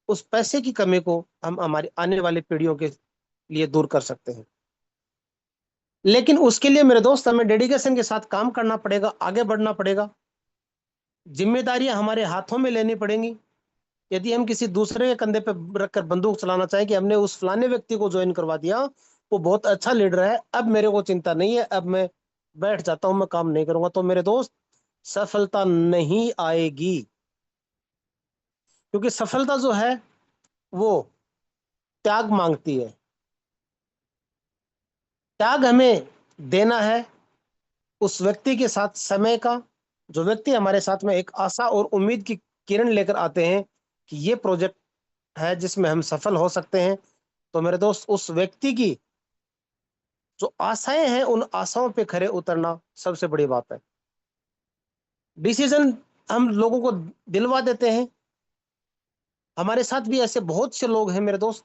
Speaker 4: उस पैसे की कमी को हम हमारी आने वाली पीढ़ियों के लिए दूर कर सकते हैं। लेकिन उसके लिए मेरे दोस्त हमें डेडिकेशन के साथ काम करना पड़ेगा, आगे बढ़ना पड़ेगा, जिम्मेदारियां हमारे हाथों में लेनी पड़ेंगी। यदि हम किसी दूसरे के कंधे पर रखकर बंदूक चलाना चाहें कि हमने उस फलाने व्यक्ति को ज्वाइन करवा दिया, वो बहुत अच्छा लीडर है, अब मेरे को चिंता नहीं है, अब मैं बैठ जाता हूं, मैं काम नहीं करूंगा, तो मेरे दोस्त सफलता नहीं आएगी। क्योंकि सफलता जो है वो त्याग मांगती है। त्याग हमें देना है उस व्यक्ति के साथ समय का, जो व्यक्ति हमारे साथ में एक आशा और उम्मीद की किरण लेकर आते हैं कि ये प्रोजेक्ट है जिसमें हम सफल हो सकते हैं। तो मेरे दोस्त उस व्यक्ति की जो आशाएं हैं उन आशाओं पे खरे उतरना सबसे बड़ी बात है। डिसीजन हम लोगों को दिलवा देते हैं। हमारे साथ भी ऐसे बहुत से लोग हैं मेरे दोस्त,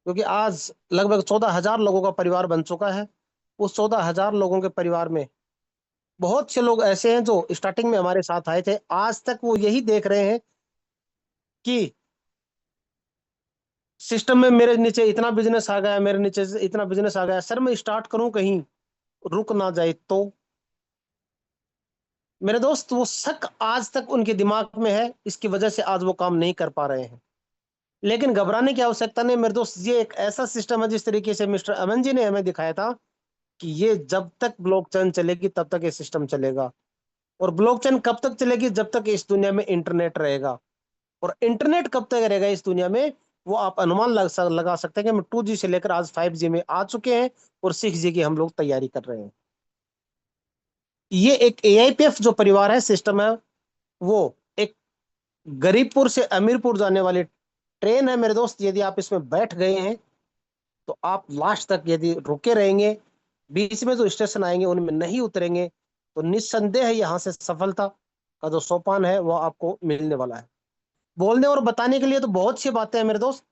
Speaker 4: क्योंकि आज लगभग 14,000 लोगों का परिवार बन चुका है। उस 14,000 लोगों के परिवार में बहुत से लोग ऐसे हैं जो स्टार्टिंग में हमारे साथ आए थे, आज तक वो यही देख रहे हैं कि सिस्टम में मेरे नीचे इतना बिजनेस आ गया, मेरे नीचे इतना बिजनेस आ गया, सर मैं स्टार्ट करूं कहीं रुक ना जाए तो। मेरे दोस्त वो शक आज तक उनके दिमाग में है, इसकी वजह से आज वो काम नहीं कर पा रहे हैं। लेकिन घबराने की आवश्यकता नहीं मेरे दोस्त, ये एक ऐसा सिस्टम है जिस तरीके से मिस्टर अमन जी ने हमें दिखाया था कि ये जब तक ब्लॉकचेन चलेगी तब तक ये सिस्टम चलेगा। और ब्लॉकचेन कब तक चलेगी? जब तक इस दुनिया में इंटरनेट रहेगा। और इंटरनेट कब तक रहेगा इस दुनिया में, वो आप अनुमान लगा सकते हैं कि हम 2G से लेकर आज 5G में आ चुके हैं और 6G की हम लोग तैयारी कर रहे हैं। ये एक AIPF जो परिवार है, सिस्टम है, वो एक गरीबपुर से अमीरपुर जाने वाली ट्रेन है मेरे दोस्त। यदि आप इसमें बैठ गए हैं तो आप लास्ट तक यदि रुके रहेंगे, बीच में जो स्टेशन आएंगे उनमें नहीं उतरेंगे, तो निस्संदेह यहाँ से सफलता का जो सोपान है वो आपको मिलने वाला है। बोलने और बताने के लिए तो बहुत सी बातें हैं मेरे दोस्त,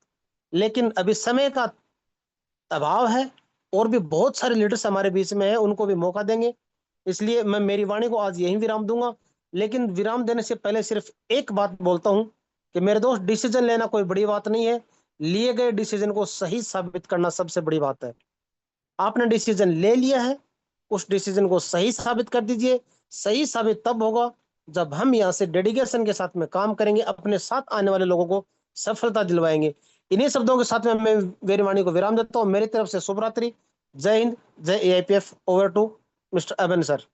Speaker 4: लेकिन अभी समय का अभाव है। और भी बहुत सारे लीडर्स हमारे बीच में हैं, उनको भी मौका देंगे। इसलिए मैं मेरी वाणी को आज यहीं विराम दूंगा। लेकिन विराम देने से पहले सिर्फ एक बात बोलता हूं कि मेरे दोस्त डिसीजन लेना कोई बड़ी बात नहीं है, लिए गए डिसीजन को सही साबित करना सबसे बड़ी बात है। आपने डिसीजन ले लिया है, उस डिसीजन को सही साबित कर दीजिए। सही साबित तब होगा जब हम यहाँ से डेडिकेशन के साथ में काम करेंगे, अपने साथ आने वाले लोगों को सफलता दिलवाएंगे। इन्हीं शब्दों के साथ में मैं मेरी वाणी को विराम देता हूँ। मेरी तरफ से शुभ रात्रि, जय हिंद, जय AIPF। Over to mister Aban sir.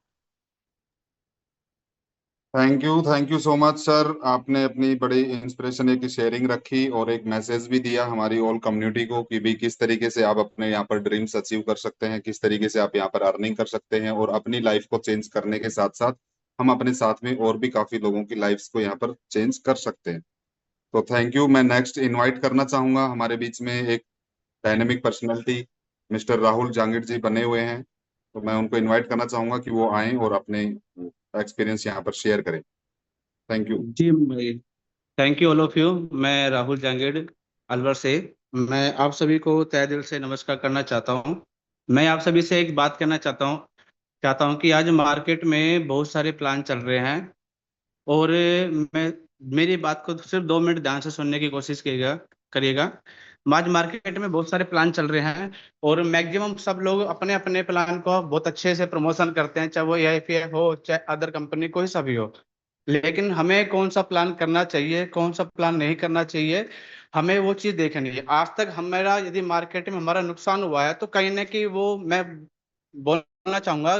Speaker 2: Thank you so much sir. आपने अपनी बड़ी इंस्पिरेशन एक शेयरिंग रखी और एक मैसेज भी दिया हमारी ऑल कम्युनिटी को कि भी किस तरीके से आप अपने यहाँ पर ड्रीम्स अचीव कर सकते हैं, किस तरीके से आप यहाँ पर अर्निंग कर सकते हैं और अपनी लाइफ को चेंज करने के साथ साथ हम अपने साथ में और भी काफी लोगों की लाइफ्स को यहाँ पर चेंज कर सकते हैं। तो थैंक यू। मैं नेक्स्ट इनवाइट करना चाहूंगा, हमारे बीच में एक dynamic personality mister Rahul Jangid ji बने हुए हैं, तो मैं उनको इनवाइट करना चाहूंगा कि वो आएं और अपने एक्सपीरियंस यहाँ पर शेयर करें। Thank you.
Speaker 5: जी भाई, thank you all of you. मैं राहुल जांगेड़ अलवर से, मैं आप सभी को तहे दिल से नमस्कार करना चाहता हूँ। मैं आप सभी से एक बात करना चाहता हूँ कि आज मार्केट में बहुत सारे प्लान चल रहे हैं और मैं मेरी बात को सिर्फ 2 मिनट ध्यान से सुनने की कोशिश करिएगा। आज मार्केट में बहुत सारे प्लान चल रहे हैं और मैक्सिमम सब लोग अपने अपने प्लान को बहुत अच्छे से प्रमोशन करते हैं, चाहे वो AIPF हो चाहे अदर कंपनी कोई सा भी हो। लेकिन हमें कौन सा प्लान करना चाहिए, कौन सा प्लान नहीं करना चाहिए, हमें वो चीज देखनी है। आज तक हमारा यदि मार्केट में हमारा नुकसान हुआ है तो कहीं ना कहीं वो मैं बोलना चाहूंगा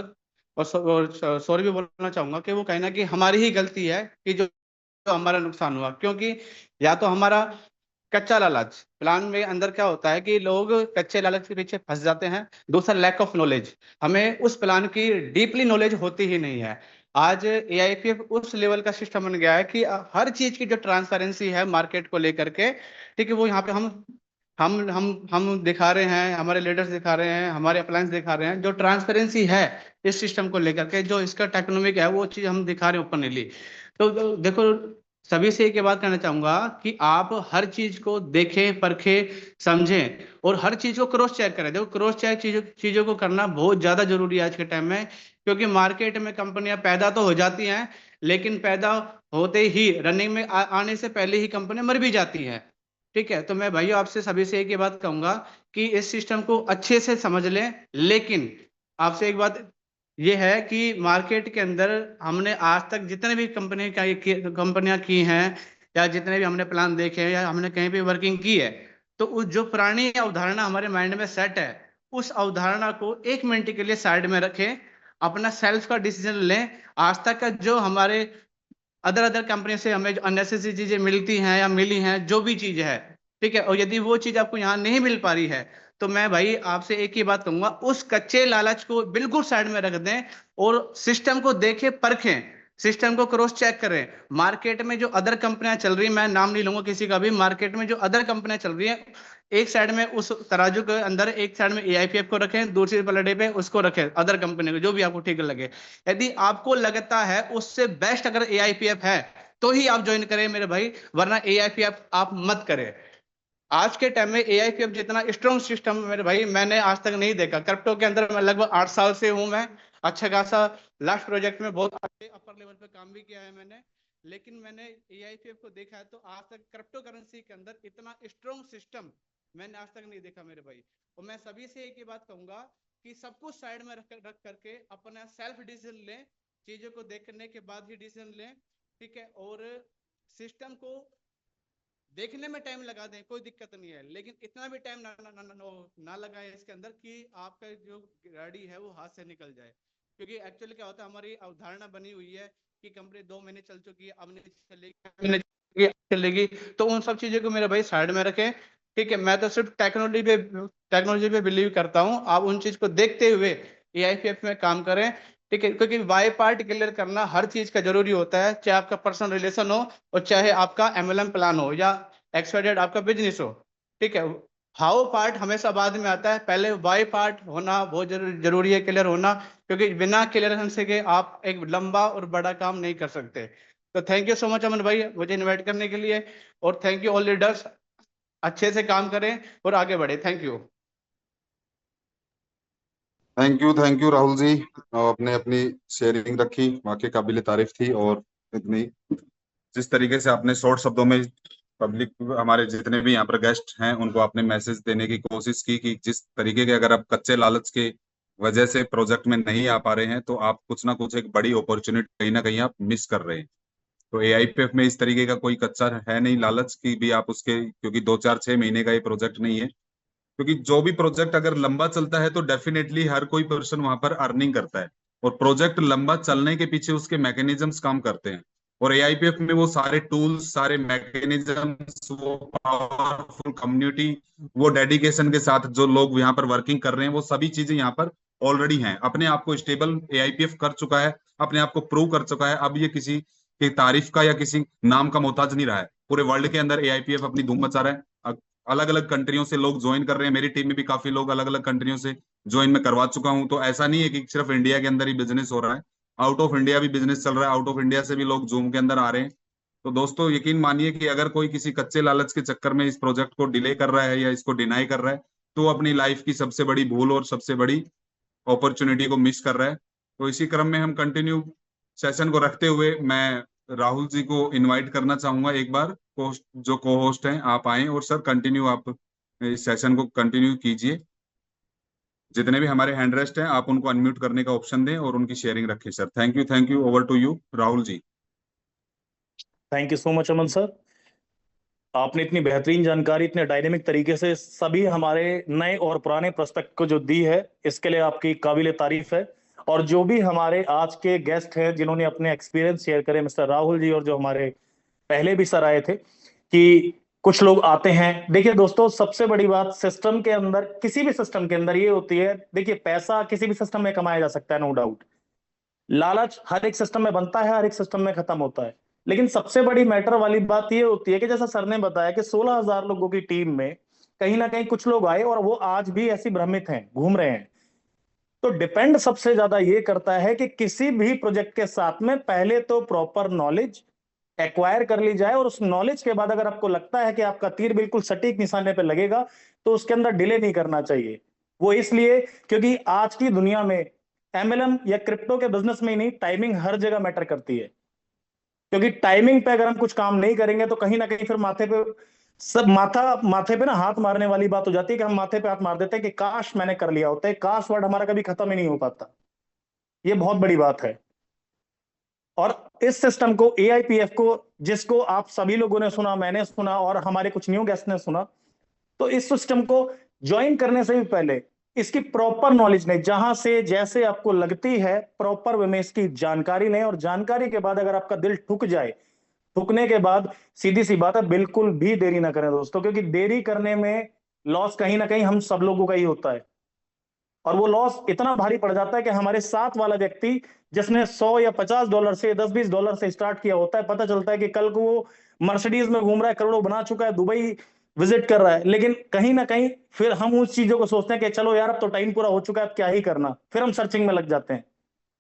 Speaker 5: और सॉरी भी बोलना चाहूंगा कि वो कहीं ना कहीं हमारी ही गलती है कि जो हमारा नुकसान हुआ। क्योंकि या तो हमारा कच्चा लालच, प्लान में अंदर क्या होता है कि लोग कच्चे लालच के पीछे फंस जाते हैं। दूसरा लैक ऑफ नॉलेज, हमें उस प्लान की डीपली नॉलेज होती ही नहीं है। आज AIPF उस लेवल का सिस्टम बन गया है कि हर चीज की जो ट्रांसपेरेंसी है मार्केट को लेकर के, ठीक है, वो यहाँ पे हम हम दिखा रहे हैं, हमारे लीडर्स दिखा रहे हैं, हमारे अप्लायंस दिखा रहे हैं, जो ट्रांसपेरेंसी है इस सिस्टम को लेकर के, जो इसका टेक्नोमिक है, वो चीज हम दिखा रहे हैं ओपनली। तो देखो, सभी से एक बात कहना चाहूंगा कि आप हर चीज को देखें, परखें, समझें और हर चीज को क्रॉस चेक करें। देखो, क्रॉस चेक चीजों को करना बहुत ज्यादा जरूरी है आज के टाइम में, क्योंकि मार्केट में कंपनियां पैदा तो हो जाती हैं, लेकिन पैदा होते ही रनिंग में आने से पहले ही कंपनियां मर भी जाती हैं। ठीक है, तो मैं भाइयों आपसे सभी से एक ही बात कहूंगा कि इस सिस्टम को अच्छे से समझ लें। लेकिन आपसे एक बात ये है कि मार्केट के अंदर हमने आज तक जितने भी कंपनियां की हैं, या जितने भी हमने प्लान देखे हैं, या हमने कहीं भी वर्किंग की है, तो उस जो पुरानी अवधारणा हमारे माइंड में सेट है, उस अवधारणा को 1 मिनट के लिए साइड में रखें, अपना सेल्फ का डिसीजन लें। आज तक का जो हमारे अदर कंपनी से हमें जो अननेसेसरी चीजें मिलती हैं या मिली हैं, जो भी चीज है, ठीक है, और यदि वो चीज आपको यहाँ नहीं मिल पा रही है, तो मैं भाई आपसे एक ही बात कहूंगा, उस कच्चे लालच को बिल्कुल साइड में रख दें और सिस्टम को देखें, परखें, सिस्टम को क्रॉस चेक करें। मार्केट में जो अदर कंपनियां चल रही हैं, मैं नाम नहीं लूंगा किसी का भी, मार्केट में जो अदर कंपनियां चल रही हैं, एक साइड में उस तराजू के अंदर एक साइड में एआईपीएफ को रखें, दूसरी पलड़े पे उसको रखें अदर कंपनी को, जो भी आपको ठीक लगे। यदि आपको लगता है उससे बेस्ट अगर एआईपीएफ है, तो ही आप ज्वाइन करें मेरे भाई, वरना एआईपीएफ आप मत करें। आज के टाइम में एआईपीएफ जितना स्ट्रॉन्ग सिस्टम मेरे भाई मैंने आज तक नहीं देखा। क्रिप्टो के अंदर मैं लगभग 8 साल से हूं, मैं अच्छा खासा लास्ट प्रोजेक्ट में बहुत अच्छे अपर लेवल पे काम भी किया है मैंने, लेकिन मैंने एआईपीएफ को देखा है तो आज तक क्रिप्टो करेंसी के अंदर इतना स्ट्रॉन्ग सिस्टम मैंने आज तक नहीं देखा मेरे भाई। और मैं सभी से एक ही बात कहूंगा कि सब कुछ साइड में रख करके अपना सेल्फ डिसीजन लें, चीजों को देखने के बाद ही डिसीजन लें, ठीक है। और सिस्टम को देखने में टाइम लगा दें, कोई दिक्कत नहीं है, लेकिन इतना भी टाइम ना लगाएं इसके अंदर कि आपका जो गाड़ी है वो हाथ से निकल जाए। क्योंकि एक्चुअली क्या होता है, हमारी अवधारणा बनी हुई है कि कंपनी 2 महीने चल चुकी है, अब नहीं चलेगी, चलेगी, तो उन सब चीजों को मेरे भाई साइड में रखें। ठीक है, मैं तो सिर्फ टेक्नोलॉजी पे बिलीव करता हूँ, आप उन चीज को देखते हुए एआईपीएफ में काम करें। ठीक है, क्योंकि वाई पार्ट क्लियर करना हर चीज का जरूरी होता है, चाहे आपका पर्सनल रिलेशन हो और चाहे आपका एमएलएम प्लान हो या एक्सवाइजेड आपका बिजनेस हो। ठीक है, हाउ पार्ट हमेशा बाद में आता है, पहले वाई पार्ट होना बहुत जरूरी है, क्लियर होना, क्योंकि बिना क्लियरेंस के आप एक लंबा और बड़ा काम नहीं कर सकते। तो थैंक यू सो मच अमन भाई मुझे इनवाइट करने के लिए, और थैंक यू ऑल लीडर्स, अच्छे से काम करें और आगे बढ़े। Thank you.
Speaker 2: Thank you Rahul ji. आपने अपनी शेयरिंग रखी, वाकई काबिल तारीफ थी। और इतनी जिस तरीके से आपने शॉर्ट शब्दों में पब्लिक, हमारे जितने भी यहाँ पर गेस्ट हैं, उनको आपने मैसेज देने की कोशिश की कि जिस तरीके के अगर आप कच्चे लालच के वजह से प्रोजेक्ट में नहीं आ पा रहे हैं, तो आप कुछ ना कुछ एक बड़ी अपॉर्चुनिटी कहीं ना कहीं आप मिस कर रहे हैं। तो एआईपीएफ में इस तरीके का कोई कच्चा है नहीं लालच की भी आप उसके, क्योंकि 2 4 6 महीने का ये प्रोजेक्ट नहीं है। क्योंकि जो भी प्रोजेक्ट अगर लंबा चलता है तो डेफिनेटली हर कोई पर्सन वहां पर अर्निंग करता है, और प्रोजेक्ट लंबा चलने के पीछे उसके मैकेनिज्म्स काम करते हैं। और एआईपीएफ में वो सारे टूल्स, सारे मैकेनिज्म्स, वो पावरफुल कम्युनिटी, वो डेडिकेशन के साथ जो लोग यहाँ पर वर्किंग कर रहे हैं, वो सभी चीजें यहाँ पर ऑलरेडी हैं। अपने आप को स्टेबल एआईपीएफ कर चुका है, अपने आप को प्रूव कर चुका है। अब ये किसी की तारीफ का या किसी नाम का मोहताज नहीं रहा है। पूरे वर्ल्ड के अंदर एआईपीएफ अपनी धूम मचा रहा है। अलग अलग कंट्रियों से लोग ज्वाइन कर रहे हैं, मेरी टीम में भी काफी लोग अलग अलग कंट्रियों से ज्वाइन में करवा चुका हूं। तो ऐसा नहीं है कि सिर्फ इंडिया के अंदर ही बिजनेस हो रहा है, आउट ऑफ इंडिया भी बिजनेस चल रहा है, आउट ऑफ इंडिया से भी लोग जूम के अंदर आ रहे हैं। तो दोस्तों यकीन मानिए कि अगर कोई किसी कच्चे लालच के चक्कर में इस प्रोजेक्ट को डिले कर रहा है या इसको डिनाई कर रहा है, तो अपनी लाइफ की सबसे बड़ी भूल और सबसे बड़ी अपॉर्चुनिटी को मिस कर रहा है। तो इसी क्रम में हम कंटिन्यू सेशन को रखते हुए मैं राहुल जी को इनवाइट करना चाहूंगा एक बार, जो को होस्ट हैं आप आए, और सर कंटिन्यू आप इस सेशन को कंटिन्यू कीजिए। जितने भी हमारे हैंड रेस्ट हैं आप उनको अनम्यूट करने का ऑप्शन दें और उनकी शेयरिंग रखें sir. Thank you, over to you Rahul ji.
Speaker 1: Thank you so much Aman sir, आपने इतनी बेहतरीन जानकारी इतने डायनेमिक तरीके से सभी हमारे नए और पुराने प्रोस्पेक्ट को जो दी है, इसके लिए आपकी काबिल तारीफ है। और जो भी हमारे आज के गेस्ट हैं जिन्होंने अपने एक्सपीरियंस शेयर करे, मिस्टर राहुल जी और जो हमारे पहले भी सर आए थे, कि कुछ लोग आते हैं। देखिए दोस्तों, सबसे बड़ी बात सिस्टम के अंदर, किसी भी सिस्टम के अंदर ये होती है, देखिए पैसा किसी भी सिस्टम में कमाया जा सकता है, नो डाउट। लालच हर एक सिस्टम में बनता है, हर एक सिस्टम में खत्म होता है। लेकिन सबसे बड़ी मैटर वाली बात ये होती है कि जैसा सर ने बताया कि 16,000 लोगों की टीम में कहीं ना कहीं कुछ लोग आए और वो आज भी ऐसी भ्रमित हैं, घूम रहे हैं। तो डिपेंड सबसे ज्यादा ये करता है कि किसी भी प्रोजेक्ट के साथ में पहले तो प्रॉपर नॉलेज एक्वायर कर ली जाए, और उस नॉलेज के बाद अगर आपको लगता है कि आपका तीर बिल्कुल सटीक निशाने पे लगेगा तो उसके अंदर डिले नहीं करना चाहिए। वो इसलिए क्योंकि आज की दुनिया में एमएलएम या क्रिप्टो के बिजनेस में ही नहीं, टाइमिंग हर जगह मैटर करती है। क्योंकि टाइमिंग पे अगर हम कुछ काम नहीं करेंगे तो कहीं ना कहीं फिर माथे पे ना हाथ मारने वाली बात हो जाती है कि हम माथे पे हाथ मार देते हैं कि काश मैंने कर लिया होता है। काश वर्ड हमारा कभी खत्म ही नहीं हो पाता। ये बहुत बड़ी बात है। और इस सिस्टम को, एआईपीएफ को, जिसको आप सभी लोगों ने सुना, मैंने सुना और हमारे कुछ न्यू गेस्ट ने सुना, तो इस सिस्टम को ज्वाइन करने से भी पहले इसकी प्रॉपर नॉलेज लें। जहां से जैसे आपको लगती है प्रॉपर वे में इसकी जानकारी लें, और जानकारी के बाद अगर आपका दिल ठुक जाए, ठुकने के बाद सीधी सी बात है, बिल्कुल भी देरी ना करें दोस्तों, क्योंकि देरी करने में लॉस कहीं ना कहीं हम सब लोगों का ही होता है। और वो लॉस इतना भारी पड़ जाता है कि हमारे साथ वाला व्यक्ति जिसने 100 या $50 से, $10-20 से स्टार्ट किया होता है, पता चलता है कि कल को वो मर्सिडीज में घूम रहा है, करोड़ों बना चुका है, दुबई विजिट कर रहा है। लेकिन कहीं ना कहीं फिर हम उस चीजों को सोचते हैं कि चलो यार अब तो टाइम पूरा हो चुका है, अब क्या ही करना, फिर हम सर्चिंग में लग जाते हैं।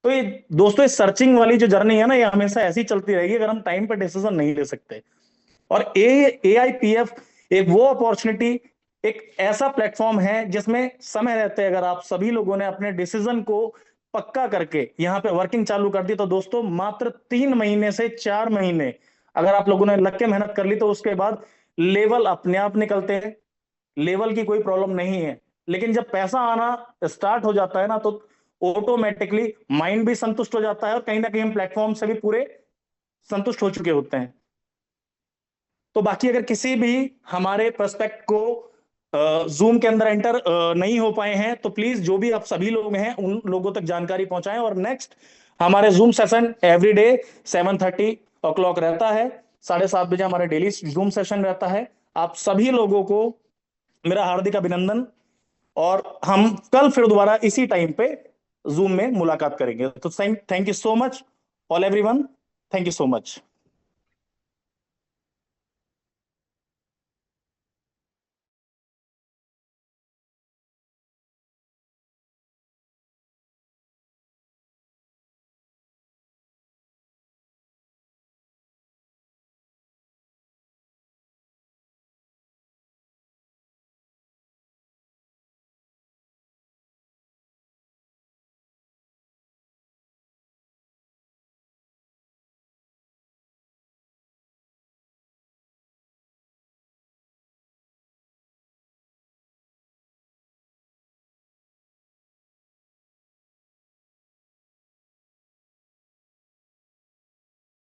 Speaker 1: तो ये दोस्तों, इस सर्चिंग वाली जो जर्नी है ना, ये हमेशा ऐसी चलती रहेगी अगर हम टाइम पर डिसीजन नहीं ले सकते। और एआईपीएफ एक वो अपॉर्चुनिटी, एक ऐसा प्लेटफॉर्म है जिसमें समय रहते अगर आप सभी लोगों ने अपने डिसीजन को पक्का करके यहाँ पे वर्किंग चालू कर दी, तो दोस्तों मात्र 3 महीने से 4 महीने अगर आप लोगों ने लग के मेहनत कर ली, तो उसके बाद लेवल अपने आप निकलते हैं। लेवल की कोई प्रॉब्लम नहीं है। लेकिन जब पैसा आना स्टार्ट हो जाता है ना, तो ऑटोमेटिकली माइंड भी संतुष्ट हो जाता है, और कहीं ना कहीं हम प्लेटफॉर्म से भी पूरे संतुष्ट हो चुके होते हैं। तो बाकी अगर किसी भी हमारे प्रोस्पेक्ट को जूम के अंदर एंटर नहीं हो पाए हैं, तो प्लीज जो भी आप सभी लोग हैं उन लोगों तक जानकारी पहुंचाएं। और नेक्स्ट हमारे जूम सेशन एवरीडे 7:30 रहता है। 7:30 बजे हमारे डेली जूम सेशन रहता है। आप सभी लोगों को मेरा हार्दिक अभिनंदन, और हम कल फिर दोबारा इसी टाइम पे जूम में मुलाकात करेंगे। तो thank you so much all everyone. Thank you so much.